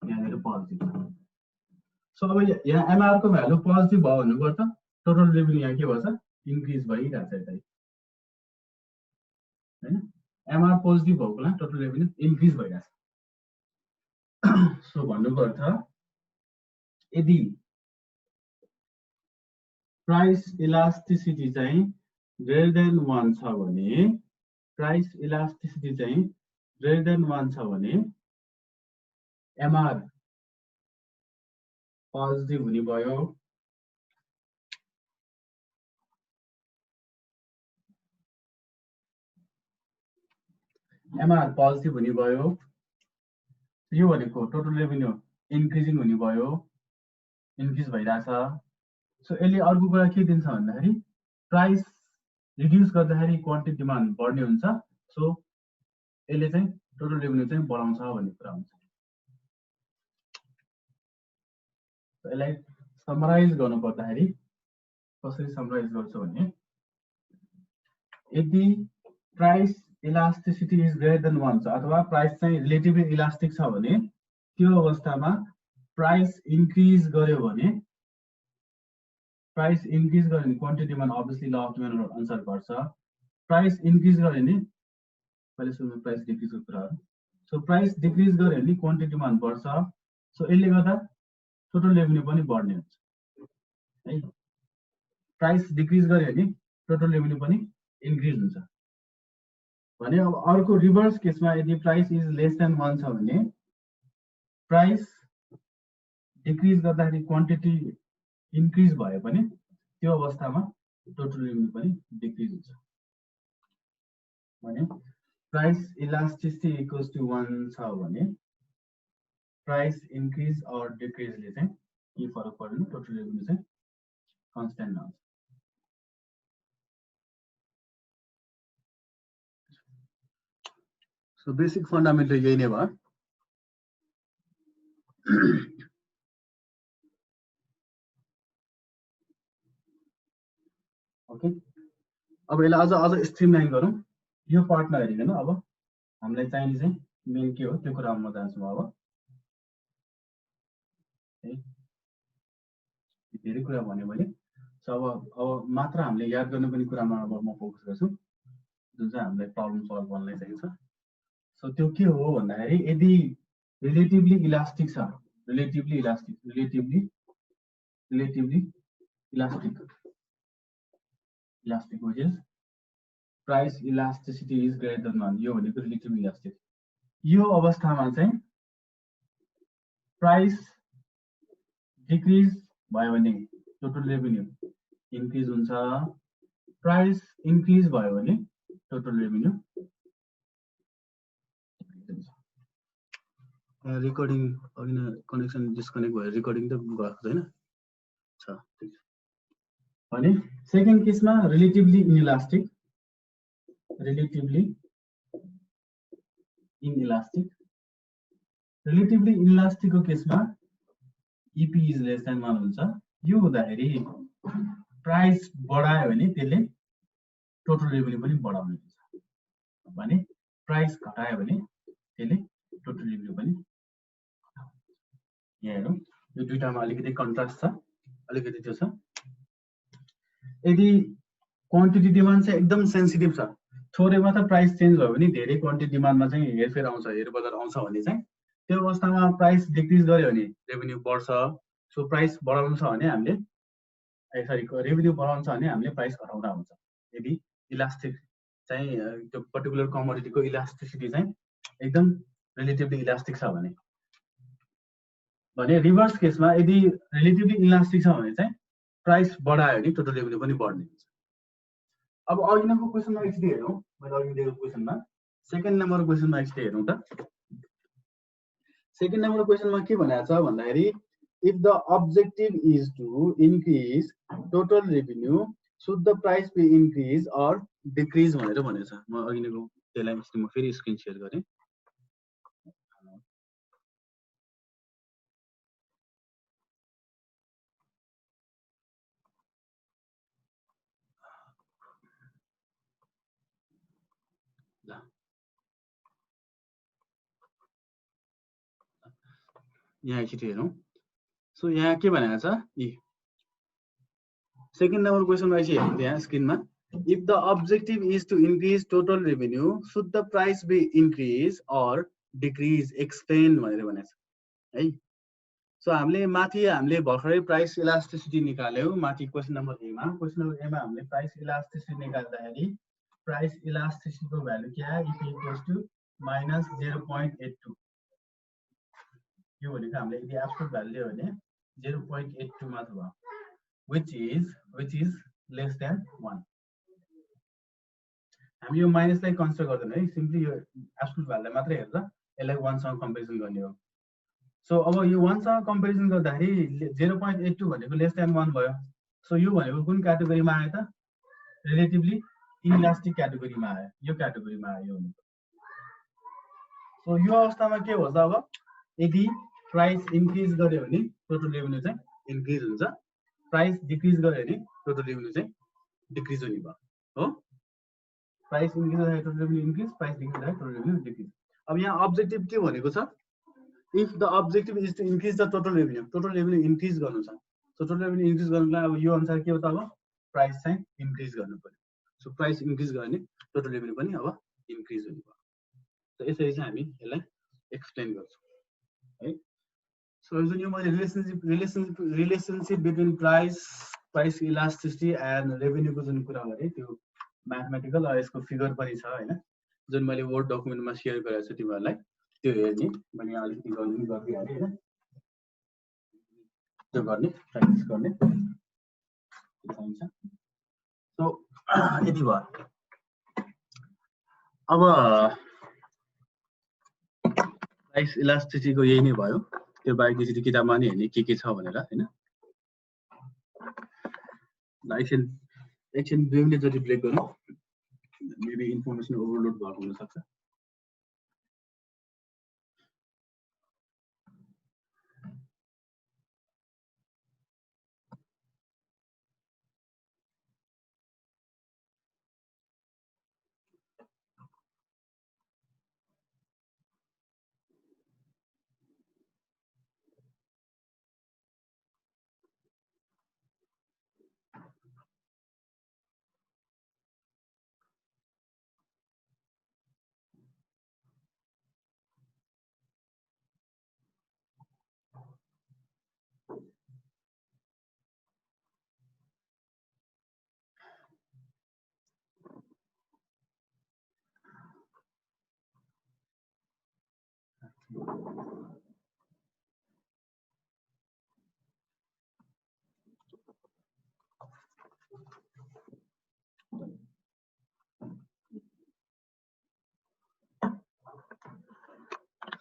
यहाँनिर पोजिटिभ छ सो अब यहाँ mr को भ्यालु पोजिटिभ भयो भन्नुको अर्थ टोटल रेभेन्यू यहाँ के भन्छ इन्क्रिज भइरहेछ यता हैन mr पोजिटिभ भएकोलाई टोटल रेभेन्यू इन्क्रिज भइरहेछ सो भन्नुको अर्थ यदि प्राइस इलास्टिसिटी चाहिँ ग्रेटर देन 1 छ भने प्राइस इलास्टिसिटी चाहिँ ग्रेटर देन 1 छ भने mr पोजिटिभ हुने भयो mr पोजिटिभ हुने भयो यो भनेको टोटल रेभेन्यू इन्क्रिजिङ हुने भयो इन्क्रिज भइराछ सो यसले अर्को कुरा के दिन्छ भन्दाखेरि प्राइस रिड्युस गर्दाखेरि क्वान्टिटी डिमान्ड बढ्ने हुन्छ सो यसले चाहिँ टोटल रेभेन्यू चाहिँ बढाउँछ भन्ने कुरा हुन्छ यसलाई समराइज गर्नु पर्दाखेरि कसरी समराइज गर्छु भने यदि price elasticity is greater than 1 छ अथवा प्राइस चाहिँ रिलेटिभली इलास्टिक छ भने त्यो अवस्थामा प्राइस इन्क्रिज गर्यो भने क्वान्टिटीमा अभियसली ल अफ डिमान्ड अनुसार घट्छ प्राइस इन्क्रिज गर्यो भने पहिले सुरु प्राइस डिक्रिजको कुराहरु सो प्राइस डिक्रिज गर्यो भने क्वान्टिटीमा बढ्छ सो यसले गर्दा टोटल रेभेन्यू पनि बढ्ने हुन्छ है प्राइस डिक्रिज गर्यो भने टोटल रेभेन्यू पनि इन्क्रिज हुन्छ भने अब अर्को रिभर्स केसमा यदि प्राइस इज लेस देन 1 छ भने प्राइस डिक्रिज गर्दाखेरि क्वान्टिटी इन्क्रिज भयो भने त्यो अवस्थामा टोटल रेभेन्यू पनि डिक्रिज हुन्छ भने प्राइस इलास्टिसिटी इक्वल्स टु 1 छ भने प्राइस इन्क्रिज अर डिक्रिजले चाहिँ के फरक पर्दैन टोटल रेभेन्यू चाहिँ कन्स्ट्यान्ट रहन्छ सो बेसिक फन्डामेन्टल यही नै भयो ओके अब यसलाई अझ स्ट्रिमलाइन गरौँ यो पार्टमा हेरिकन अब हामीलाई चाहिने चाहिँ मेन के हो त्यो कुरामा म जान्छु अब है धेरै कुरा भन्यो मैले सो अब मात्र हामीले याद गर्ने पनि कुरामा अब म फोकस गर्छु जुन चाहिँ हामीलाई प्रब्लम सल्भ गर्नलाई चाहिन्छ सो त्यो के हो भन्दाखेरि यदि रिलेटिभली इलास्टिक छ relatively elastic which is price elasticity is greater than 1 यो भनेको रिलेटिभली इलास्टिक यो अवस्थामा चाहिँ प्राइस डिक्रिज भयो भने टोटल रेभेन्यू इन्क्रिज हुन्छ प्राइस इन्क्रिज भयो भने टोटल रेभेन्यू रिकर्डिङ अघि कनेक्सन डिस्कनेक्ट भयो रिकर्डिङ त भएको छैन छ ठीक छ भने सेकेन्ड केसमा रिलेटिभली इनइलास्टिक रिलेटिभली इनइलास्टिकको केसमा इपी इज लेस देन 1 हुन्छ यो हुँदाखेरि प्राइस बढायो भने त्यसले टोटल रेभेन्यू पनि बढाउने हुन्छ भने प्राइस घटायो भने त्यसले टोटल रेभेन्यू पनि यहाँ हेरौँ यो दुईटामा अलिकति कन्ट्रास्ट छ अलिकति त्यो छ यदि क्वान्टिटी डिमान्ड चाहिँ एकदम सेन्सिटिभ छ थोरै मात्र प्राइस चेन्ज भयो भने धेरै क्वान्टिटी डिमान्डमा चाहिँ हेरफेर आउँछ हेरबदल आउँछ भने चाहिँ त्यो अवस्थामा प्राइस डिक्रिज गर्यो भने रेभेन्यू बढ्छ सो प्राइस बढाउनु छ भने हामीले रेभेन्यू बढाउनु छ भने हामीले प्राइस घटाउँदा हुन्छ यदि इलास्टिक चाहिँ त्यो पर्टिकुलर कमोडिटीको इलास्टिसिटी चाहिँ एकदम रिलेटिभली इलास्टिक छ भने रिभर्स केसमा यदि रिलेटिभली इलास्टिक छ भने चाहिँ प्राइस बढायो भने टोटल रेभेन्यू पनि बढ्ने हुन्छ अब अघिको क्वेसनमा एकचोटि हेरौँ मैले अघि दिएको क्वेसनमा सेकेन्ड नम्बर क्वेसनमा एकचोटि हेरौँ त सेकेन्ड नम्बर क्वेसनमा के भनेको छ भन्दाखेरि if the objective is to increase total revenue should the price be increase or decrease भनेर भनेको छ म अघिको त्यसलाई म फेरि स्क्रिन सेयर गरेँ यहाँ एकचोटि हेरौँ सो यहाँ के भनेको छ सेकेन्ड नम्बर क्वेसनमा चाहिँ हेरौँ यहाँ स्क्रिनमा if the objective is to increase total revenue should the price be increase or decrease explain भनेर भनेको छ है सो हामीले भर्खरै प्राइस इलास्टिसिटी निकाल्यौँ माथि क्वेसन नम्बर एमा हामीले प्राइस इलास्टिसिटी निकाल्दाखेरि प्राइस इलास्टिसिटीको भ्यालु के आयो इफ इक्वल्स टु -0.82 यो भनेको हामीले यदि एब्सोल्युट भ्यालु लियो भने 0.82 मात्र भयो which is less than 1 हामी यो माइनसलाई कन्सिडर गर्दैन है सिम्पली यो एब्सोल्युट भ्यालुलाई मात्र हेर्छ यसलाई 1 सँग कम्पेरिजन गर्ने हो सो अब यो 1 सँग कम्पेरिजन गर्दाखेरि 0.82 भनेको लेस देन 1 भयो सो यो भनेको कुन क्याटेगोरीमा आयो त रिलेटिभली इनइलास्टिक क्याटेगोरीमा आयो यो क्याटेगोरीमा आयो भनेको सो यो अवस्थामा के भन्छ अब यदि प्राइस इन्क्रिज गर्यो भने टोटल रेभेन्यू चाहिँ इन्क्रिज हुन्छ, प्राइस डिक्रिज गर्यो भने टोटल रेभेन्यू चाहिँ डिक्रिज हुने भयो हो। प्राइस इन्क्रिज गर्दा total revenue increase, price decrease गर्दा टोटल रेभेन्यू डिक्रिज। अब यहाँ अब्जेक्टिभ के भनेको छ, if the objective is to increase the total revenue increase गर्नु छ। टोटल रेभेन्यू इन्क्रिज गर्नुलाई अब यो अनुसार के हो त, अब प्राइस चाहिँ इन्क्रिज गर्नु पर्यो। सो प्राइस इन्क्रिज गर्यो भने टोटल रेभेन्यू पनि अब इन्क्रिज हुने भयो। त यसरी चाहिँ हामी यसलाई एक्सप्लेन गर्छौँ है। सो जुन यो मैले relationship between price elasticity and रेभेन्यूको जुन कुरा गरेँ त्यो म्याथमेटिकल र यसको फिगर पनि छ हैन, जुन मैले वर्ड डकुमेन्टमा सेयर गरेको छु तिमीहरूलाई त्यो हेर्ने। मैले यहाँ अलिकति गरिहालेँ हैन, त्यो गर्ने प्र्याक्टिस गर्ने चाहिन्छ। सो यति भयो। अब प्राइस इलास्टिसिटीको यही नै भयो, त्यो बाहेक त्यसरी किताबमा नि हेर्ने के छ भनेर हैन। एकछिन 2 मिनेट जति ब्रेक गरौँ, मेबी इन्फर्मेसन ओभरलोड भएको हुनसक्छ।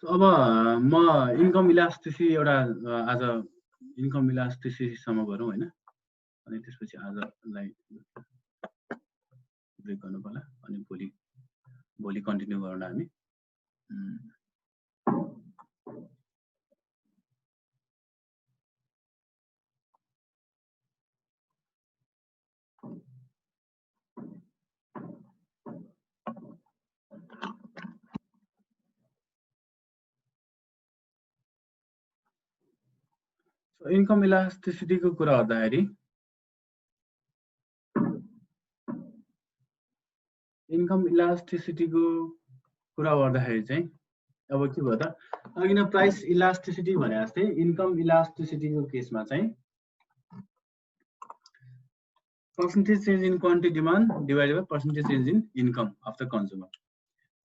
अब म इन्कम इलास्टिसिटी एउटा आज इन्कम इलास्टिसिटीसम्म गरौँ हैन, अनि त्यसपछि आजलाई ब्रेक गर्नु पर्ला, अनि भोलि कन्टिन्यू गरौँ हामी। इन्कम इलास्टिसिटीको कुरा गर्दाखेरि चाहिँ अब के भयो त, अघि न प्राइस इलास्टिसिटी भने जस्तै इन्कम इलास्टिसिटीको केसमा चाहिँ percentage change in quantity demand divided by percentage change in income of the consumer.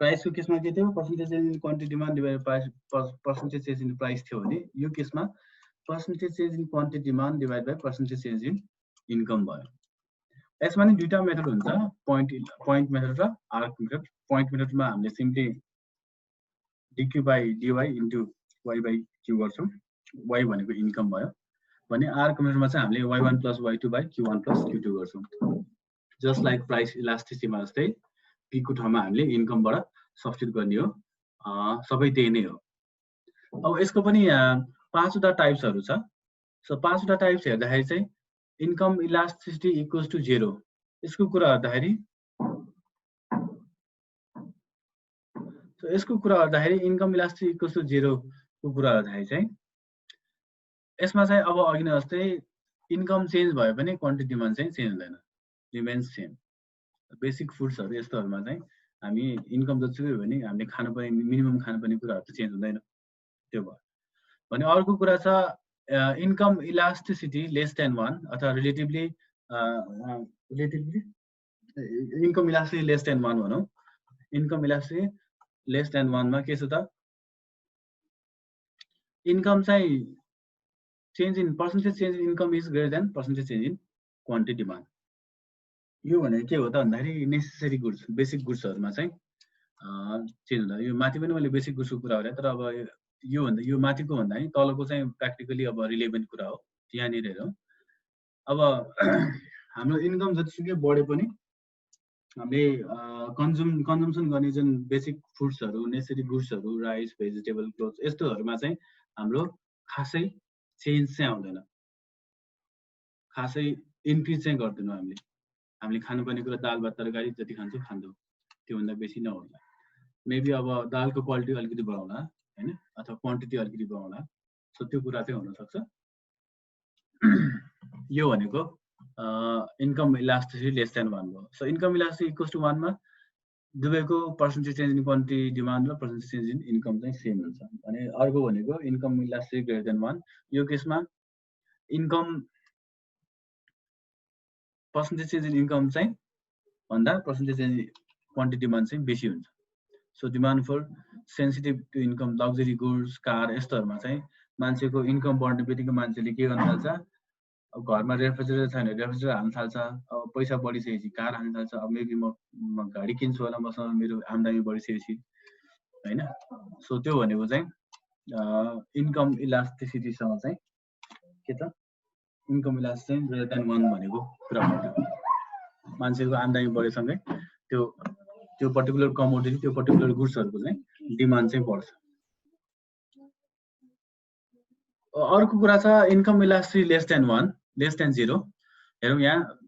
प्राइसको केसमा के थियो, percentage change in quantity demand divided by percentage change in price थियो भने यो केसमा percentage change in quantity demand divide by percentage change in income भयो। यसमा नि दुईटा मेथड हुन्छ, पोइन्ट मेथड र आर्क मेथड। पोइन्ट मेथडमा हामीले simply dq by dy into y by q गर्छौं, y भनेको इन्कम भयो भने आर्क मेथडमा चाहिँ हामीले y1 plus y2 by q1 plus q2 गर्छौं। जस्ट लाइक प्राइस इलास्टिसिटीमा जस्तै p को ठाउँमा हामीले इन्कमबाट सब्स्टिट्युट गर्ने हो, सबै त्यही नै हो। अब यसको पनि 5 वटा टाइप्सहरु छ। सो 5 वटा टाइप्स हेर्दाखेरि चाहिँ इन्कम इलास्टिसिटी इक्वल्स टु 0 यसको कुरा गर्दाखेरि इन्कम इलास्टिसिटी इक्वल्स टु 0 को कुरा गर्दाखेरि चाहिँ यसमा चाहिँ अब अघि नै जस्तै इन्कम चेन्ज भयो भने क्वान्टिटी डिमान्ड चाहिँ चेन्ज हुँदैन, रिमेन्स सेम। बेसिक फुड्सहरु यस्तोहरुमा चाहिँ हामी इन्कम जतिसुकै हो भने हामीले खानुपर्ने मिनिमम खानुपर्ने कुराहरु त चेन्ज हुँदैन, त्यो भयो। भने अर्को कुरा छ इन्कम इलास्टिसिटी लेस देन 1 अथवा relatively income elasticity less than 1 भनौं। इन्कम इलास्टिसिटी लेस देन 1 मा के छ त, इन्कम चाहिँ change in percentage change in income is greater than percentage change in quantity demand. यो भने के हो त भन्दाखेरि नेसेसरी गुड्स बेसिक गुड्सहरुमा चाहिँ चेन्ज हुँदा, यो माथि पनि मैले बेसिक गुड्सको कुरा गरे, तर अब यो भन्दा यो माथिको भन्दा नि तलको चाहिँ प्र्याक्टिकली अब रिलेभेन्ट कुरा हो, त्यहाँनिर हेरौँ। अब हाम्रो इन्कम जतिसुकै बढे पनि हामीले कन्जम्सन गर्ने जुन बेसिक फुड्सहरु नेसेसरी गुड्सहरु राइस भेजिटेबल क्लोथ्स यस्तोहरुमा चाहिँ हाम्रो खासै चेन्ज चाहिँ आउँदैन। खासै इन्क्रिज चाहिँ गर्दैनौँ हामीले खानुपर्ने कुरा दाल भात तरकारी जति खान्छौँ खान्छौँ, त्योभन्दा बेसी नहोला। मेबी अब दालको क्वालिटी अलिकति बढाउला हैन, अथवा क्वान्टिटी अलिकति बढाउला। सो त्यो कुरा चाहिँ हुनसक्छ। यो भनेको इन्कम इलास्टिसिटी लेस देन 1 भयो। So income elasticity equals to 1 मा दुवैको percentage change in quantity demand र पर्सेन्टेज चेन्ज इन इन्कम चाहिँ सेम हुन्छ। अनि अर्को भनेको इन्कम इलास्टिसिटी ग्रेटर देन 1, यो केसमा income percentage change in income चाहिँ भन्दा percentage change in quantity demand चाहिँ बेसी हुन्छ। So demand for sensitive to income luxury goods car यस्तोहरूमा चाहिँ मान्छेको इन्कम बढ्ने बित्तिकै मान्छेले के गर्न थाल्छ, अब घरमा रेफ्रिजरेटर छैन रेफ्रिजरेटर हाल्न थाल्छ, अब पैसा बढिसकेपछि कार हाल्न थाल्छ, अब मेबी म गाडी किन्छु होला, मसँग मेरो आम्दानी बढिसकेपछि हैन। सो त्यो भनेको चाहिँ इन्कम इलास्टिसिटीसँग चाहिँ के त इन्कम इलास्टिसिटी चाहिँ ग्रेटर देन 1 भनेको कुरा हो। मान्छेको आम्दानी बढेसँगै त्यो पर्टिकुलर कमोडिटी त्यो पर्टिकुलर गुड्सहरूको चाहिँ डिमान्ड चाहिँ बढ्छ। अर्को कुरा छ income elasticity less than 1 less than 0। हेरौँ यहाँ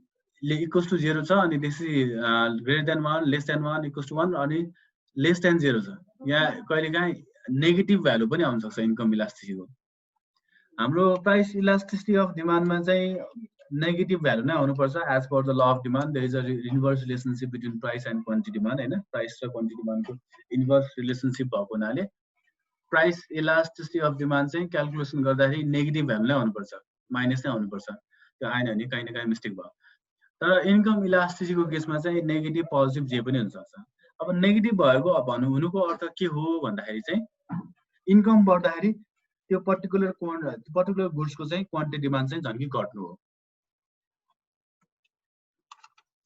इक्वल्स टु 0 छ, अनि त्यसै greater than 1 less than 1 equals to 1 अनि लेस देन 0 छ। यहाँ कहिलेकाहीँ नेगेटिभ भ्यालु पनि आउन सक्छ इन्कम इलास्टिसिटीको। हाम्रो प्राइस इलास्टिसिटी अफ डिमान्डमा चाहिँ नेगेटिभ भ्यालु नै आउनुपर्छ। As per the law of demand there is a inverse relationship between price and quantity demand हैन। प्राइस र क्वान्टिटी डिमान्डको इन्भर्स रिलेसनशिप भएको हुनाले प्राइस इलास्टिसिटी अफ डिमान्ड चाहिँ क्याल्कुलेसन गर्दाखेरि नेगेटिभ भ्यालु नै आउनुपर्छ, माइनस नै आउनुपर्छ। त्यो आएन भने कहीँ न कहीँ मिस्टेक भयो। तर इन्कम इलास्टिसिटीको केसमा चाहिँ नेगेटिभ पोजिटिभ जे पनि हुन सक्छ। अब नेगेटिभ भएको हुनुको अर्थ के हो भन्दाखेरि चाहिँ इन्कम बढ्दाखेरि त्यो पर्टिकुलर गुड्सको चाहिँ क्वान्टिटी डिमान्ड चाहिँ झन्की घट्नु हो।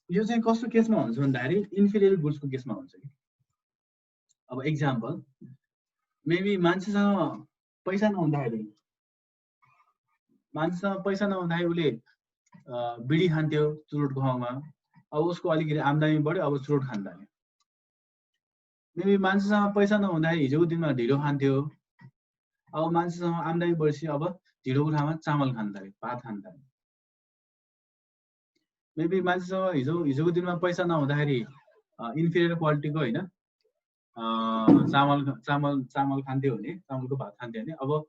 यो चाहिँ कस्तो केसमा हुन्छ भन्दाखेरि इन्फिरियर गुड्सको केसमा हुन्छ कि। अब एक्जाम्पल मेबी मान्छेसँग पैसा नहुँदाखेरि उसले बिडी खान्थ्यो चुरोटको ठाउँमा, अब उसको अलिकति आम्दानी बढ्यो, अब चुरोट खान थाल्यो। मेबी मान्छेसँग पैसा नहुँदाखेरि हिजोको दिनमा ढिँडो खान्थ्यो, अब मान्छेसँग आम्दानी बढेपछि अब ढिँडोको ठाउँमा चामल खान थाल्यो, भात खान थाल्यो। मेबी मान्छेसँग हिजोको दिनमा पैसा नहुँदाखेरि इन्फिरियर क्वालिटीको हैन चामल खान्थ्यो भने, चामलको भात खान्थ्यो भने अब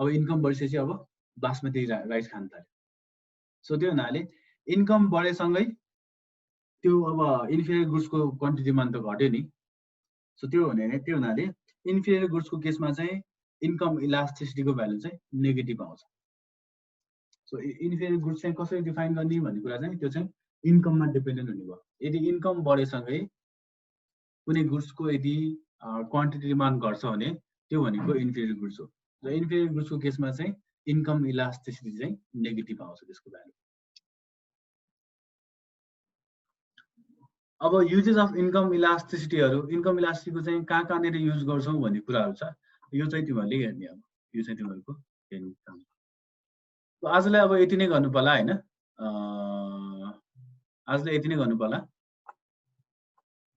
इन्कम बढेपछि अब बासमती राइस खान थाल्यो। सो त्यो हुनाले इन्कम बढेसँगै त्यो अब इन्फिरियर गुड्सको क्वान्टिटी डिमान्ड त घट्यो नि। सो त्यो हुनाले इन्फिरियर गुड्सको केसमा चाहिँ इन्कम इलास्टिसिटीको भ्यालु चाहिँ नेगेटिभ आउँछ। सो इन्फिरियर गुड्स चाहिँ कसरी डिफाइन गर्ने भन्ने कुरा चाहिँ त्यो चाहिँ इन्कममा डिपेन्डेन्ट हुने भयो। यदि इन्कम बढेसँगै कुनै गुड्सको यदि क्वान्टिटी डिमान्ड घट्छ भने त्यो भनेको इन्फिरियर गुड्स हो। र इन्फिरियर गुड्सको केसमा चाहिँ इन्कम इलास्टिसिटी चाहिँ नेगेटिभ आउँछ त्यसको भ्यालु। अब युजेस अफ इन्कम इलास्टिसिटीको चाहिँ कहाँनिर युज गर्छौँ भन्ने कुराहरू छ। यो चाहिँ तिमीहरूले हेर्ने, अब यो चाहिँ तिमीहरूको हेर्ने काम। आजलाई अब यति नै गर्नु पर्ला हैन। आजलाई यति नै गर्नु पर्ला।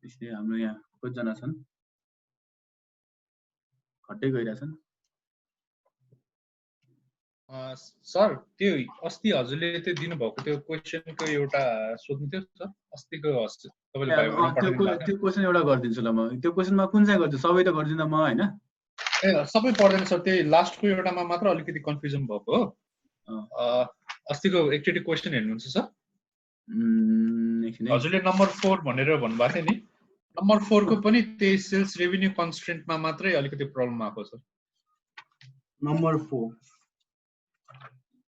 त्यसले हाम्रो यहाँ कतिजना छन्, घट्दै गइरहेछन्। सर त्यो अस्ति हजुरले त्यो दिनुभएको त्यो क्वेसनको एउटा सोध्नु थियो सर, अस्तिको तपाईँले त्यो क्वेसन एउटा गरिदिन्छु ल म। त्यो क्वेसनमा कुन चाहिँ गर्छु, सबै त गर्दिनँ म हैन। सबै पर्दैन सर, त्यही लास्टको एउटामा मात्र अलिकति कन्फ्युजन भएको हो। अस्तिको एकचोटि क्वेसन हेर्नुहुन्छ सर? हजुरले नम्बर 4 भनेर भन्नुभएको थियो नि, नम्बर 4 को पनि त्यही सेल्स रेभिन्यू कन्स्ट्रेन्टमा मात्रै अलिकति प्रब्लम आएको छ। नम्बर 4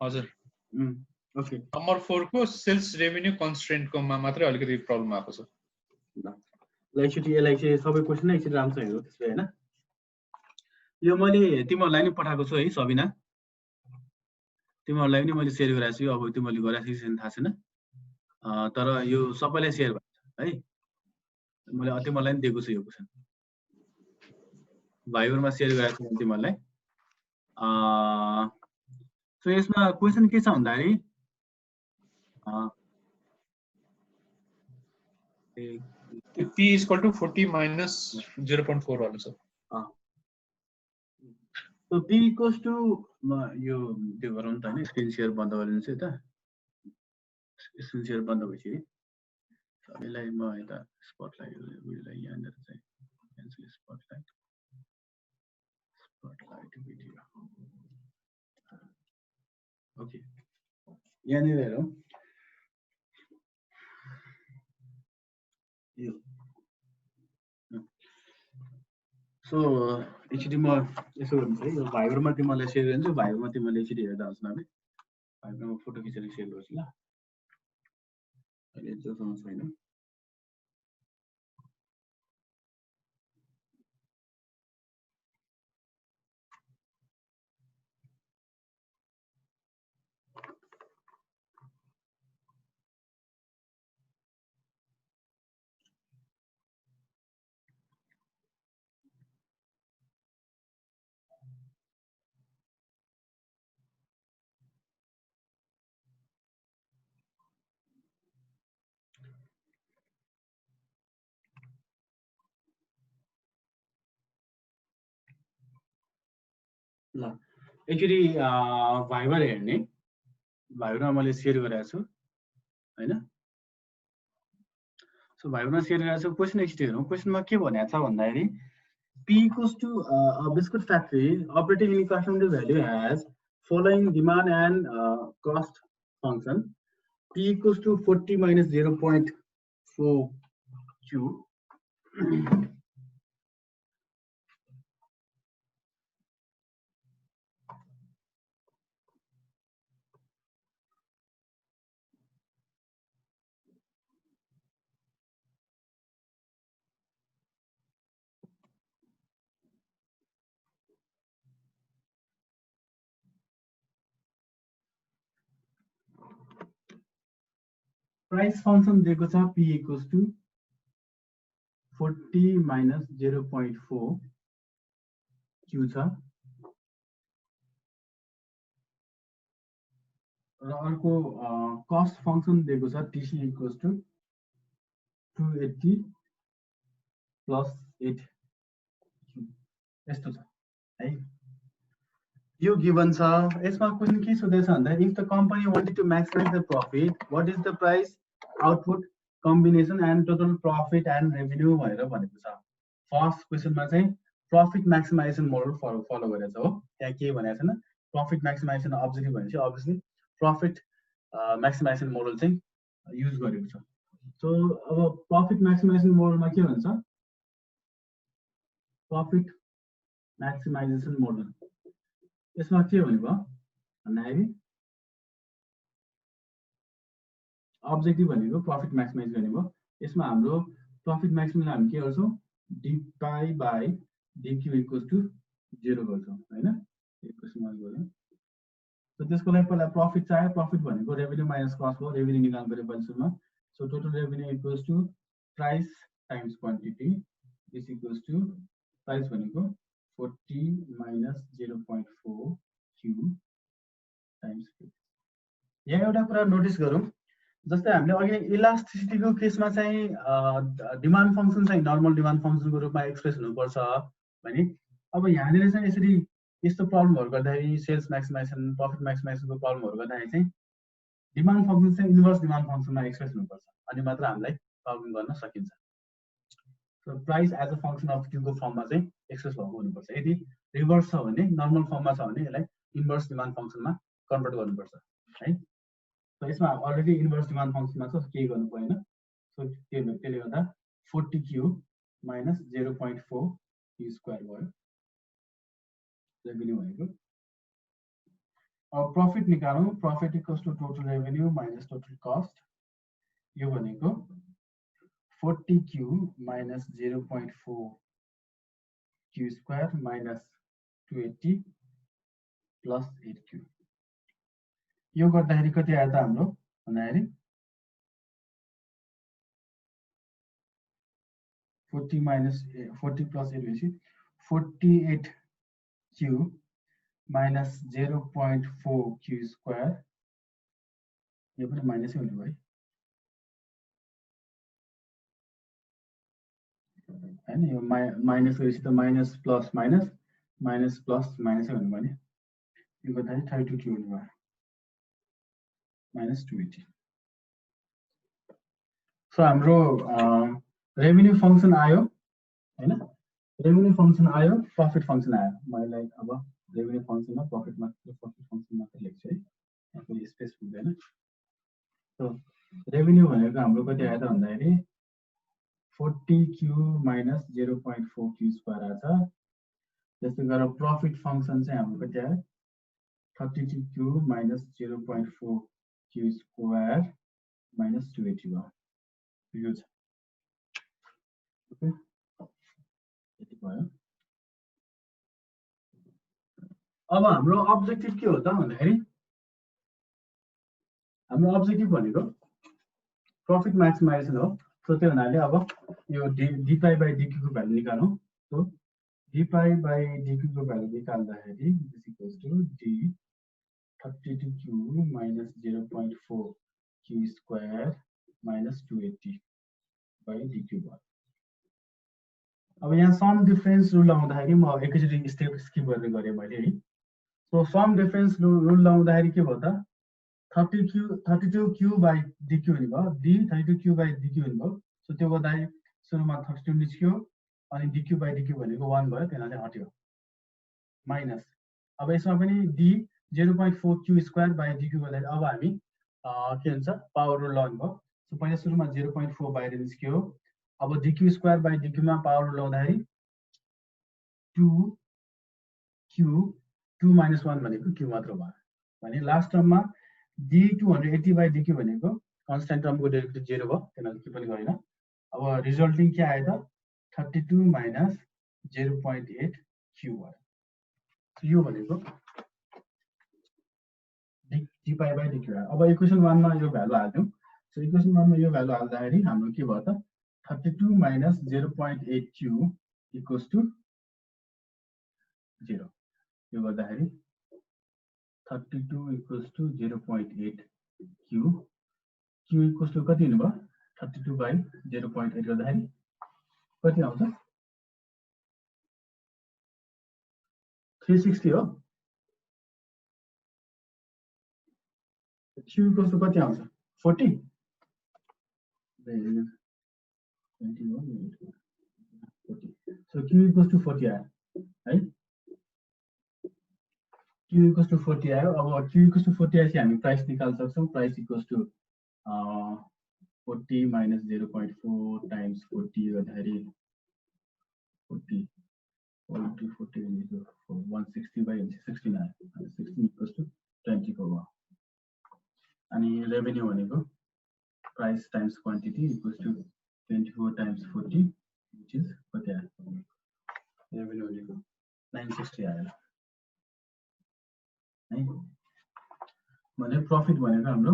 हजुर ओके, नम्बर 4 को सेल्स रेभिन्यू कन्स्ट्रेन्टकोमा मात्रै अलिकति प्रब्लम आएको छ। ल एकचोटि यसलाई चाहिँ सबै क्वेसन नै एकचोटि राम्रोसँग हेरौँ त्यसले हैन। यो मैले तिमीहरूलाई नि पठाएको छु है सबिना, तिमीहरूलाई पनि मैले सेयर गरेको छु। अब तिमीहरूले गरेको छैन थाहा छैन, तर यो सबैलाई सेयर भएको छ है। मैले तिमीहरूलाई नि दिएको छु यो क्वेसन, भाइबरमा सेयर गरेको छु तिमीहरूलाई। सो यसमा क्वेसन के छ भन्दाखेरि P is equal to 40 minus 0.4 वाला sir. So P equals to यो त्यो गरौँ त हैन, स्क्रिन शेयर बन्द गरिदिन्छु त। स्क्रिन शेयर बन्द भइसक्यो सबैलाई म यता स्पटलाइट भिडियोलाई यहाँनिर चाहिँ क्यान्सल स्पटलाइट भिडियो ओके यहाँनिर हेरौँ यो सो एकचोटि म यसो गर्छु है यो भाइबरमा तिमीलाई सेयर गरिदिन्छु भाइबरमा तिमीले एकचोटि हेर्दा हुन्छ न भाइबरमा फोटो खिचेर सेयर गर्छु ल अहिले जोसँग छैन ल एकचोटि भाइबर हेर्ने भाइबरमा मैले सेयर गरेको छु हैन सो भाइबरमा सेयर गरेको छु क्वेसन एकचोटि हेरौँ क्वेसनमा के भनेको छ भन्दाखेरि P equals to a biscuit factory operating in Kathmandu value has following demand and cost function P equals to 40 minus 0.4 Q price function दिएको छ P equals to 40 minus 0.4 Q छ र अर्को cost function दिएको छ TC equals to 280 plus 8 Q यस्तो छ है यो गिवन छ यसमा क्वेशन के सोधेछ भन्दा if the company wanted to maximize the profit what is the price output combination and total profit and revenue भनेर भनेको छ फर्स्ट क्वेशनमा चाहिँ प्रॉफिट मैक्सिमाइजेसन मोडल फलो गरेछ हो त्यहाँ के भनेको छैन प्रॉफिट मैक्सिमाइजेसन अब्जेक्टिभ भनेपछि अब्भियसली प्रॉफिट मैक्सिमाइजेसन मोडल चाहिँ युज गरेको छ सो अब प्रॉफिट मैक्सिमाइजेसन मोडलमा के भन्छ प्रॉफिट मैक्सिमाइजेसन मोडल यसमा के भनेको भन्दाखेरि अब्जेक्टिभ भनेको प्रॉफिट मैक्सिमाइज गर्ने भयो यसमा हाम्रो प्रॉफिट मैक्सिमाइज हामी के गर्छौं dy by dq equals to 0 गर्छौं हैन यो क्वेशनमा गयो सो त्यसको लागि पहिला प्रॉफिट चाहियो प्रॉफिट भनेको रेभेन्यू माइनस कस्ट हो रेभेन्यू निकाल्नु पर्यो पहिला सुरुमा so total revenue equals to price times quantity this equals to price भनेको 40 minus 0.4 Q times Q यहाँ एउटा कुरा नोटिस गरौँ जस्तै हामीले अघि इलास्टिसिटीको केसमा चाहिँ डिमान्ड फंक्सन चाहिँ नर्मल डिमान्ड फंक्सनको रूपमा एक्सप्रेस हुनुपर्छ भने अब यहाँनिर चाहिँ यसरी यस्तो प्रब्लमहरु गर्दाखेरि सेल्स मैक्सिमाइजेसन प्रॉफिट मैक्सिमाइजेसनको प्रब्लमहरु गर्दाखेरि चाहिँ डिमान्ड फंक्सन चाहिँ इन्भर्स डिमान्ड फंक्सनमा एक्सप्रेस हुनुपर्छ अनि मात्र हामीलाई प्रब्लम गर्न सकिन्छ so price as a function of Q को फर्ममा चाहिँ एक्सप्रेस भएको हुनुपर्छ यदि रिभर्स छ भने नर्मल फर्ममा छ भने यसलाई इन्भर्स डिमान्ड फंक्सनमा कन्भर्ट गर्नुपर्छ है सो यसमा अलरेडी इन्भर्स डिमान्ड फंक्सनमा छ के गर्नु पर्दैन सो त्यसले गर्दा 40Q minus 0.4 Q स्क्वायर भयो रेभेन्यू भनेको अब प्रॉफिट निकालौं profit equals to total revenue minus total cost यो भनेको 40Q minus 0.4 Q square minus 280 plus 8Q यो गर्दाखेरि कति आयो त हाम्रो भन्दाखेरि 40 minus 40 plus 8 भनेपछि 48Q minus 0.4 Q square यो पनि माइनसै हुने भयो हैन यो माइनस गरेपछि त माइनस प्लस माइनस माइनसै हुने भयो नि यो गर्दाखेरि 32Q हुने भयो minus 280 सो हाम्रो रेभेन्यू फंक्सन आयो हैन रेभेन्यू फंक्सन आयो प्रॉफिट फंक्सन आयो मैले अब रेभेन्यू फंक्सन र प्रॉफिट मात्र प्रॉफिट फंक्सन मात्र लेख्छु है यहाँ कुनै स्पेस हुँदैन सो रेभेन्यू भनेको हाम्रो कति आयो त भन्दाखेरि 40 क्यू माइनस 0.4 क्यू स्क्वायर आछ त्यसै गरेर प्रॉफिट फंक्सन चाहिँ हाम्रो कति आयो 32 Q minus 0.4 Q square minus 280 भयो यो छ ओके यति भयो अब हाम्रो अब्जेक्टिभ के हो त भन्दाखेरि हाम्रो अब्जेक्टिभ भनेको प्रॉफिट मैक्सिमाइजेसन हो सो त्यो हुनाले अब यो डी पाई बाई डीक्यू को भ्यालु निकालौं सो डी पाई बाई डीक्यू को भ्यालु निकाल्दाखेरि is equals to D 32 Q minus 0.4 Q square minus 280 by DQ भयो अब यहाँ सम डिफरेन्स रुल लगाउँदाखेरि म एकैचोटी स्टेप स्किप गर्ने गरे मैले है सो सम डिफरेन्स रुल लगाउँदाखेरि के भयो त 32 क्यू बाई डीक्यू हुने भयो डी 32 क्यू बाई डीक्यू हुने भयो सो त्यो गर्दाखेरि सुरुमा 32 निस्क्यो अनि डीक्यू बाई डीक्यू भनेको 1 भयो त्यसैले हट्यो माइनस अब यसमा पनि D 0.4 Q square by D Q गर्दाखेरि अब हामी के हुन्छ पावर रुल लगाउनु भयो सो पहिला सुरुमा 0.4 बाहिर निस्क्यो अब डीक्यू स्क्वायर बाई डीक्यू मा पावर रुल लगाउँदाखेरि 2 क्यू 2 माइनस 1 भनेको क्यू मात्र भयो भने लास्ट टर्ममा डी 280 बाई डीक्यू भनेको कन्स्ट्यान्ट टर्मको डेरिभेटिभ 0 भयो त्यसैले के पनि गरेन अब रिजल्टिङ के आयो त 32 माइनस 0.8 क्यू भयो यो भनेको डी पाई बाई डीक्यू आयो अब इक्वेसन 1 मा यो भ्यालु हाल्दियौ सो इक्वेसन 1 मा यो भ्यालु हाल्दाखेरि हाम्रो के भयो त 32 माइनस 0.8 क्यू इक्वल्स टु 0 यो गर्दाखेरि 32 equals to 0.8 q q equals to कति हुने भयो 32 by 0.8 गर्दाखेरि कति आउँछ 360 हो q equals to कति आउँछ 40 so q equals to 40 आयो है Q equals to 40 आयो अब Q equals to 40 आएपछि हामी प्राइस निकाल्न सक्छौं price equals to 40 minus 0.4 times 40 गर्दाखेरि 40 160 by 16 आयो 16 equals to 20 को भयो अनि रेभेन्यू भनेको price times quantity equals to 24 times 40 which is कति आयो रेभेन्यू भनेको 960 आयो भने प्रॉफिट भनेको हाम्रो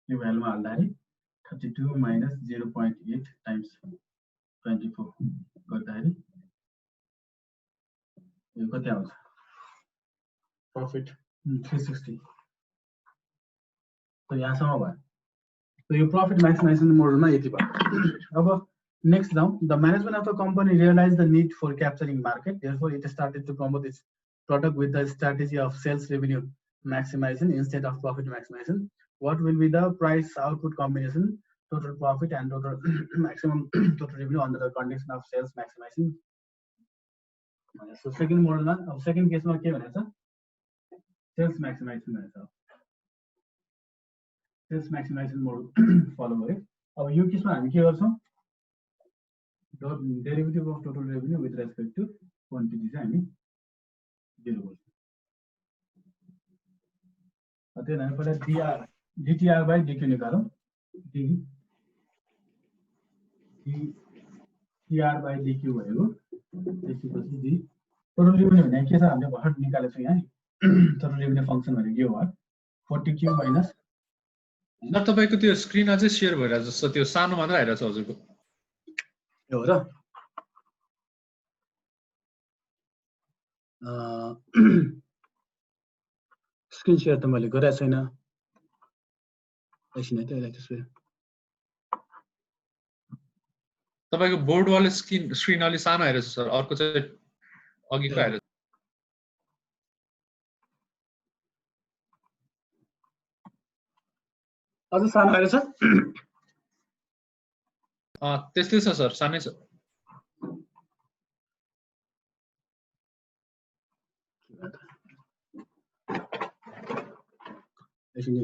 यो भ्यालुमा हाल्दाखेरि 32 माइनस 0.8 टाइम्स 24 गर्दाखेरि यो कति आउँछ प्रॉफिट 360 तो यहाँसम्म भयो तो यो प्रॉफिट मैक्सिमाइजेसन मोडलमा यति भयो अब नेक्स्ट जाउँ the management of the company realize the need for capturing market therefore it started to promote its product with the strategy of sales revenue maximization instead of profit maximization. What will be the price output combination, total profit and total maximum total revenue under the condition of sales maximization? So second model of second case ma ke bhancha sales maximization bhancha sales maximization model follow gaरे अब यो केसमा हामी के गर्छौं derivative of total revenue with respect to quantity चाहिँ हामी 0 अतः हामी पहिला DTR by DQ निकालौं DTR by DQ भनेको त्यसपछि डी टोटल रेभेन्यू भने के छ हामीले भर्खर निकालेको छौं यहाँ टोटल रेभेन्यू फंक्सन भनेको के हो 40Q माइनस ल तपाईको त्यो स्क्रिन अझै शेयर भइरहेछ जस्तो त्यो सानो मात्र आइरहेछ हजुरको यो हो र स्क्रिन शेयर त मैले गरेको छैन एकछिन है त त्यसो तपाईको बोर्ड वाला स्क्रिन अलि सानो आइरहेछ सर अर्को चाहिँ अघिको आइरहेछ अझ सानो आइरहेछ त्यस्तै छ सर, सानै छ। एकछिन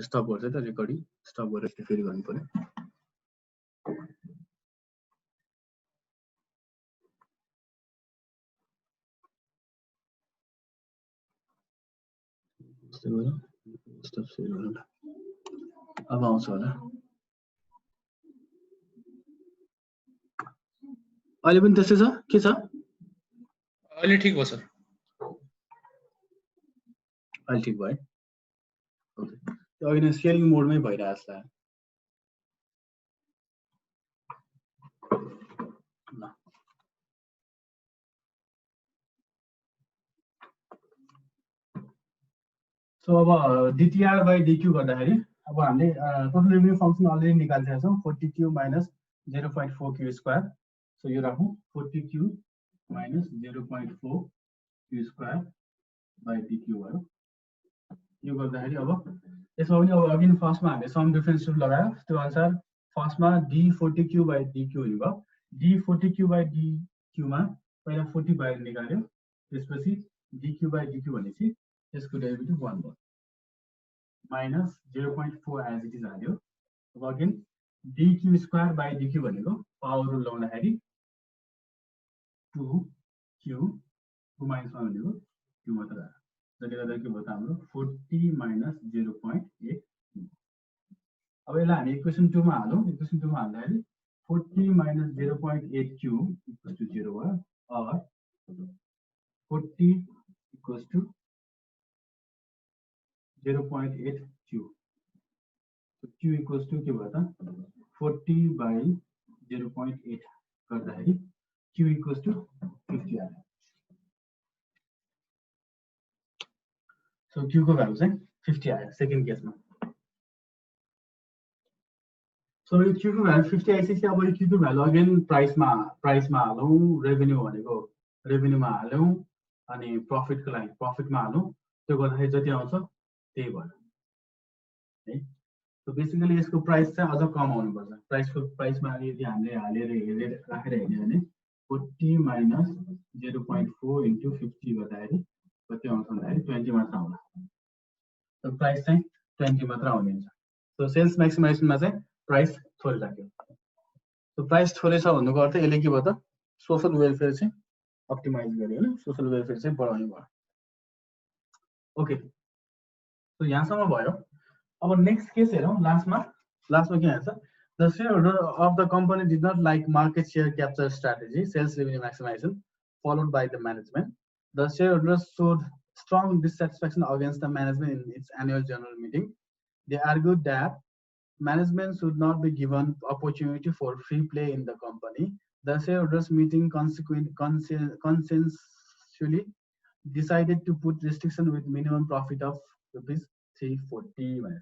स्टप गर्छ त रेकर्डिङ, स्टप गरेर फेरि गर्नु पर्यो। स्टप सेभ गर्नु ल, अब आउँछ होला। अहिले पनि त्यस्तै छ के छ? अहिले ठिक भयो सर। अहिले ठिक भयो। ओके, अघि नै सेलिङ मोडमै भइरहेछ ल। सो अब DTR बाई DQ गर्दाखेरि अब हामीले टोटल रेभेन्यू फंक्सन अलरेडी निकालिसकेका छौँ, 40Q minus 0.4Q square. So यो राखौँ 40Q minus 0.4Q square by DQ भयो। यो गर्दाखेरि अब यसमा पनि अब अघि फर्स्टमा हामीले सम डिफरेन्स रुल लगायो, त्यो अनुसार फर्स्टमा D40Q बाई DQ हुने भयो। D40Q बाई DQ मा पहिला 40 बाहिर निकाल्यो, त्यसपछि DQ बाई DQ भनेपछि यसको डेरिभेटिभ 1 भयो, माइनस 0.4 एज इट इज हाल्यो। अब again DQ square by DQ भनेको पावर रुल लगाउँदाखेरि 2Q 2 माइनस 1 भनेको Q मात्र आयो, जसले गर्दा के भयो त हाम्रो 40 माइनस 0.8। अब यसलाई हामी इक्वेसन 2 मा हालौँ। इक्वेसन 2 मा हाल्दाखेरि 40 माइनस 0.8Q इक्वल्स टु 0 भयो, और 40 equals to 0.8Q। Q equals to के भयो त 40 बाई 0.8 गर्दाखेरि Q इक्वल्स टु 50 आयो। सो Q को भ्यालु चाहिँ 50 आयो सेकेन्ड केसमा। सो यो Q को भ्यालु 50 आइसकेपछि अब यो Q को भ्यालु अगेन प्राइसमा हालौँ, रेभेन्यू भनेको रेभेन्यूमा हालौँ, अनि प्रफिटको लागि प्रफिटमा हालौँ। त्यो गर्दाखेरि जति आउँछ त्यही भयो है। सो बेसिकली यसको प्राइस चाहिँ अझ कम आउनुपर्छ। प्राइसमा यदि हामीले हालेर राखेर हेर्ने भने 40 माइनस 0.4 इन्टु 50 गर्दाखेरि कति आउँछ भन्दाखेरि 20 मात्र आउँला। सो प्राइस चाहिँ 20 मात्र आउने हुन्छ। सो सेल्स म्याक्सिमाइजेसनमा चाहिँ प्राइस थोरै राख्यो। सो प्राइस थोरै छ भन्नुको अर्थ यसले के भयो त सोशल वेलफेयर चाहिँ अप्टिमाइज गर्यो हैन, सोशल वेलफेयर चाहिँ बढाउने भयो। ओके, सो यहाँसम्म भयो। अब नेक्स्ट केस हेरौँ। लास्टमा के भन्छ, the shareholder of the company did not like market share capture strategy sales revenue maximization followed by the management. The shareholders showed strong dissatisfaction against the management in its annual general meeting. They argued that management should not be given opportunity for free play in the company. The shareholders meeting consensually decided to put restriction with minimum profit of rupees 340.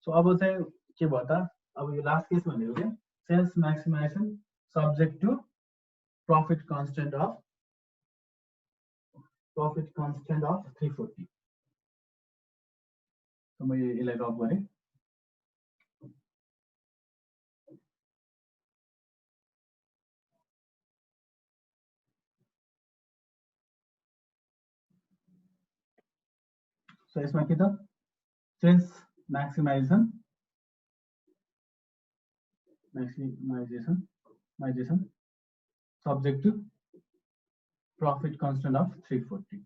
So अब चाहिँ के भयो त, अब यो last case भनेको के sales maximisation subject to profit constant of 340। so म यसलाई रब गरेँ। सो यसमा के त sales maximisation subject to profit constant of 340।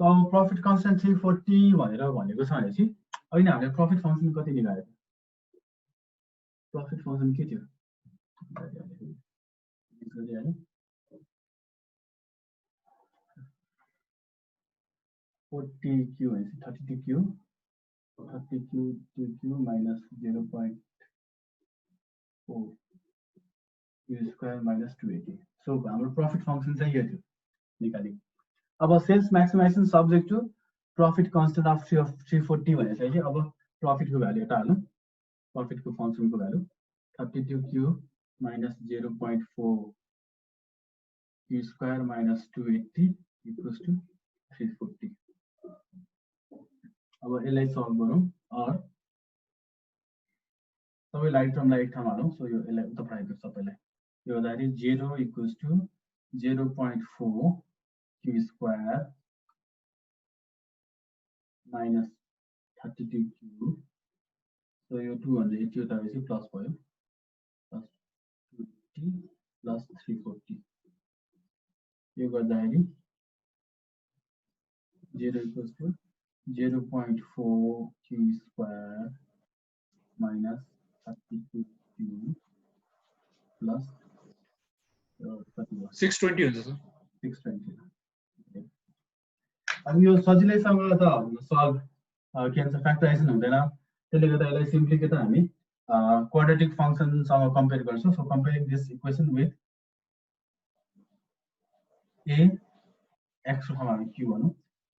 So अब प्रफिट कन्स्टेन्ट 340 भनेको छ भनेपछि अहिले हामीले प्रफिट फंक्सन कति निकाल्यो? प्रफिट फंक्सन के थियो? 40Q भनेपछि 32Q 2Q minus 0.4 Q square minus 280। So हाम्रो प्रफिट फंक्सन चाहिँ यो थियो निकाली। अब sales maximisation subject to profit constant of 340 भनेपछि अब प्रफिटको भ्यालु यता हाल्नु। प्रफिटको फंक्सनको भ्यालु 32Q minus 0.4 Q square minus 280 equals to 340। अब यसलाई सल्भ गरौँ। और सबै लाइट टर्मलाई एक ठाउँमा हालौँ। सो यो यसलाई उता पठाइदियो सबैलाई। यो गर्दाखेरि 0 equals to 0.4 Q square minus 32 Q. So यो 280 उतापछि प्लस भयो, प्लस 280 प्लस 340। यो गर्दाखेरि 0 equals to 0.4 Q square minus 32 Q plus 620 हुन्छ सर। 620। अब यो सजिलैसँग त सल्भ के भन्छ फ्याक्टराइजेसन हुँदैन, त्यसले गर्दा यसलाई सिम्पली के त हामी क्वाड्रेटिक फङ्सनसँग कम्पेयर गर्छौँ। So comparing this equation with A X ठाउँमा हामी क्यु भनौँ,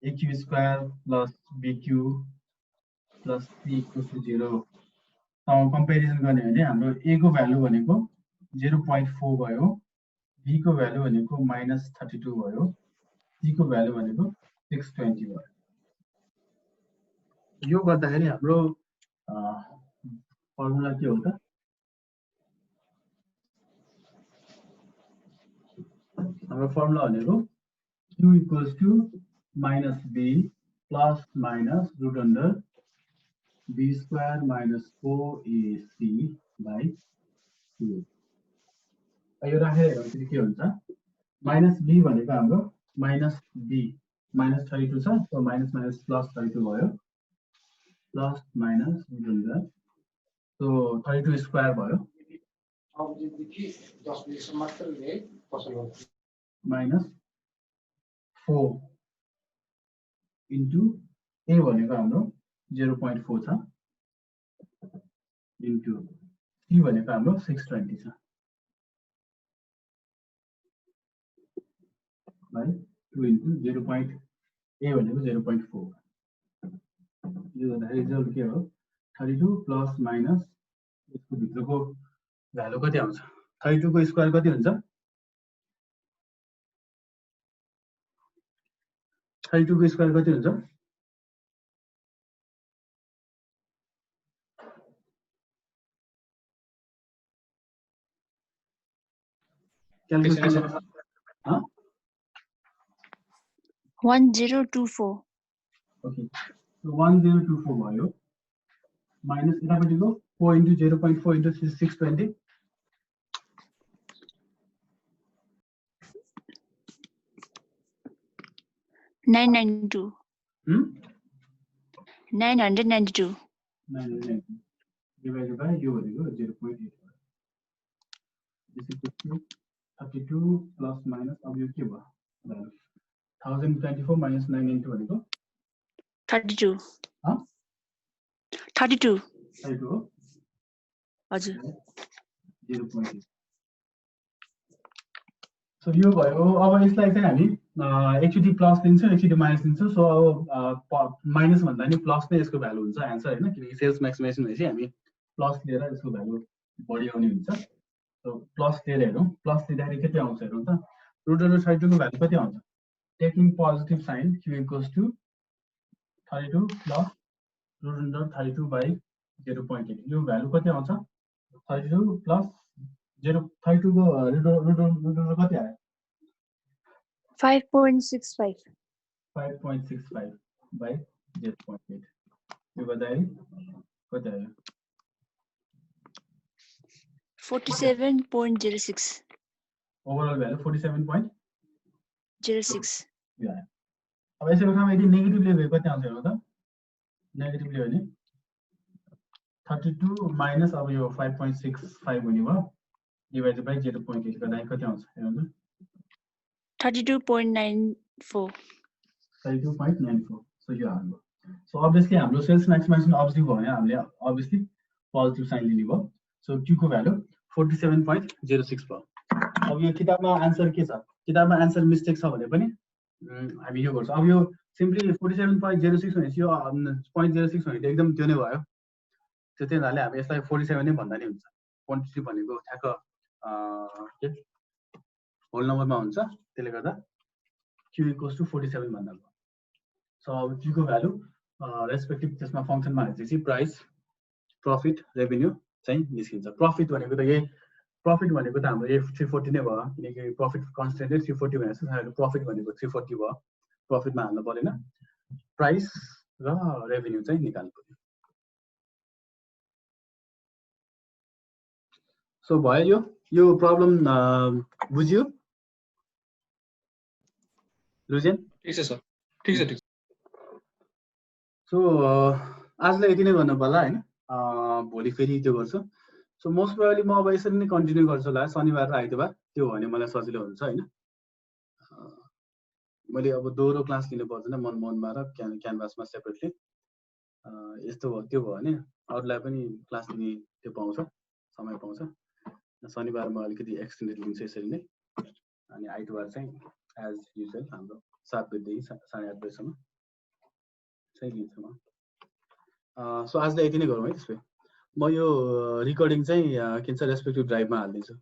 A Q square plus B Q plus C equals to 0 सँग कम्पेरिजन गर्ने भने हाम्रो ए को भ्यालु भनेको 0.4 भयो, बी को भ्यालु भनेको -32 भयो, सी को भ्यालु भनेको 620 भयो। यो गर्दाखेरि हाम्रो फर्मुला के हो त? हाम्रो फर्मुला भनेको q equals to minus B plus minus root under B square minus 4ac by 2। यो राखेर हेर्दाखेरि के हुन्छ? माइनस बी भनेको हाम्रो माइनस बी -32 छ, सो माइनस माइनस प्लस 32 भयो, plus minus root under, so 32 square भयो, माइनस 4 इन्टु ए भनेको हाम्रो 0.4 छ, इन्टु सी भनेको हाम्रो 620 छ, बाई 2 इन्टु 0. ए भनेको 0.4। यो गर्दाखेरि रिजल्ट के हो? 32 प्लस माइनस यसको भित्रको भ्यालु कति आउँछ? 32 को स्क्वायर कति हुन्छ? 32 को स्क्वायर कति हुन्छ? क्याल्कुलेसन 1024। ओके, 1024 भयो, माइनस यतापट्टिको 4 इन्टु 0.4 इन्टु 620, 992। 992 डिभाइडेड बाई यो भनेको 0.8 भयो। This equals to 32 plus minus, अब यो के भयो? 1024 माइनस 992 भनेको 32। हाँ? 32 हो हजुर। 0.8। सो यो भयो। अब यसलाई चाहिँ हामी एकचोटि प्लस दिन्छौँ, एकचोटि माइनस दिन्छौँ। सो अब माइनस भन्दा नि प्लस नै यसको भ्यालु हुन्छ एन्सर हैन, किनकि सेल्स म्याक्सिमाइजेसन भएपछि हामी प्लस लिएर यसको भ्यालु बढी आउने हुन्छ। सो प्लस लिएर हेरौँ, प्लस दिँदाखेरि कति आउँछ हेरौँ त। रुट अन्डर 32 को भ्यालु कति आउँछ? Taking positive sign q equals to 32 plus root under 32 by 0.8। यो भ्यालु कति आउँछ? 32 प्लस 32 को रुट अन्डर कति आयो? 5.65 5.65 बाई 0.8। यो गर्दाखेरि कति आयो? 47.06। ओभरअल भ्यालु 47.06 यो आयो। अब यसको ठाउँमा यदि नेगेटिभ लियो भने कति आउँछ हेर्नु त। नेगेटिभ लियो भने 32 माइनस अब यो 5.65 हुने भयो, डिभाइडेड बाई 0.8 गर्दा कति आउँछ हेर्नु त। 32.94। 32.94। सो यो हाम्रो। सो अभियसली हाम्रो सेल्स म्याक्सिमाइजेसन अब्जेक्टिभ हो भने हामीले अभियसली पोजिटिभ साइन लिने भयो। सो q को भ्यालु 47.06 भयो। अब यो किताबमा आन्सर के छ? किताबमा आन्सर मिस्टेक छ भने पनि हामी यो गर्छौँ। अब यो सिम्पली 47.06 भनेपछि यो 0.06 भनेको एकदम त्यो नै भयो। त्यो त्यही हुनाले हामी यसलाई 47 नै भन्दा नि हुन्छ। क्वान्टिटी भनेको ठ्याक्क के होल नम्बरमा हुन्छ, त्यसले गर्दा q इक्वल्स टु 47 भन्दा भयो। सो अब q को भ्यालु रेस्पेक्टिभ त्यसमा फङ्सनमा हालेपछि प्राइस, प्रफिट, रेभेन्यू चाहिँ निस्किन्छ। प्रफिट भनेको त यही प्रफिट भनेको त हाम्रो यही 340 नै भयो किनकि प्रफिट कन्स्टेन्टै 340 भनेको छ। प्रफिट भनेको 340 भयो, प्रफिटमा हाल्नु परेन, प्राइस र रेभेन्यू चाहिँ निकाल्नु पर्यो। सो भयो यो प्रब्लम बुझ्यो लुजेन? ठिक छ सर, ठिक छ, ठिक छ। सो आजलाई यति नै गर्नु पर्ला हैन, भोलि फेरि त्यो गर्छु। सो मोस्ट प्रोबेबली म अब यसरी नै कन्टिन्यू गर्छु होला, शनिबार र आइतबार, त्यो भने मलाई सजिलो हुन्छ हैन। मैले अब दोहोरो क्लास लिनु पर्दैन मनमा र क्यानभासमा सेपरेटली। यस्तो भयो त्यो भयो भने अरूलाई पनि क्लास लिने त्यो पाउँछ, समय पाउँछ। शनिबार म अलिकति एक्सटेन्डेड लिन्छु यसरी नै, अनि आइतबार चाहिँ एज युजुअल हाम्रो 7 बजेदेखि 8:30 बजेसम्म चाहिँ लिन्छु म। सो आजलाई यति नै गरौँ है। त्यसो भए म यो रिकर्डिङ चाहिँ के भन्छ रेस्पेक्टिभ ड्राइभमा हालिदिन्छु।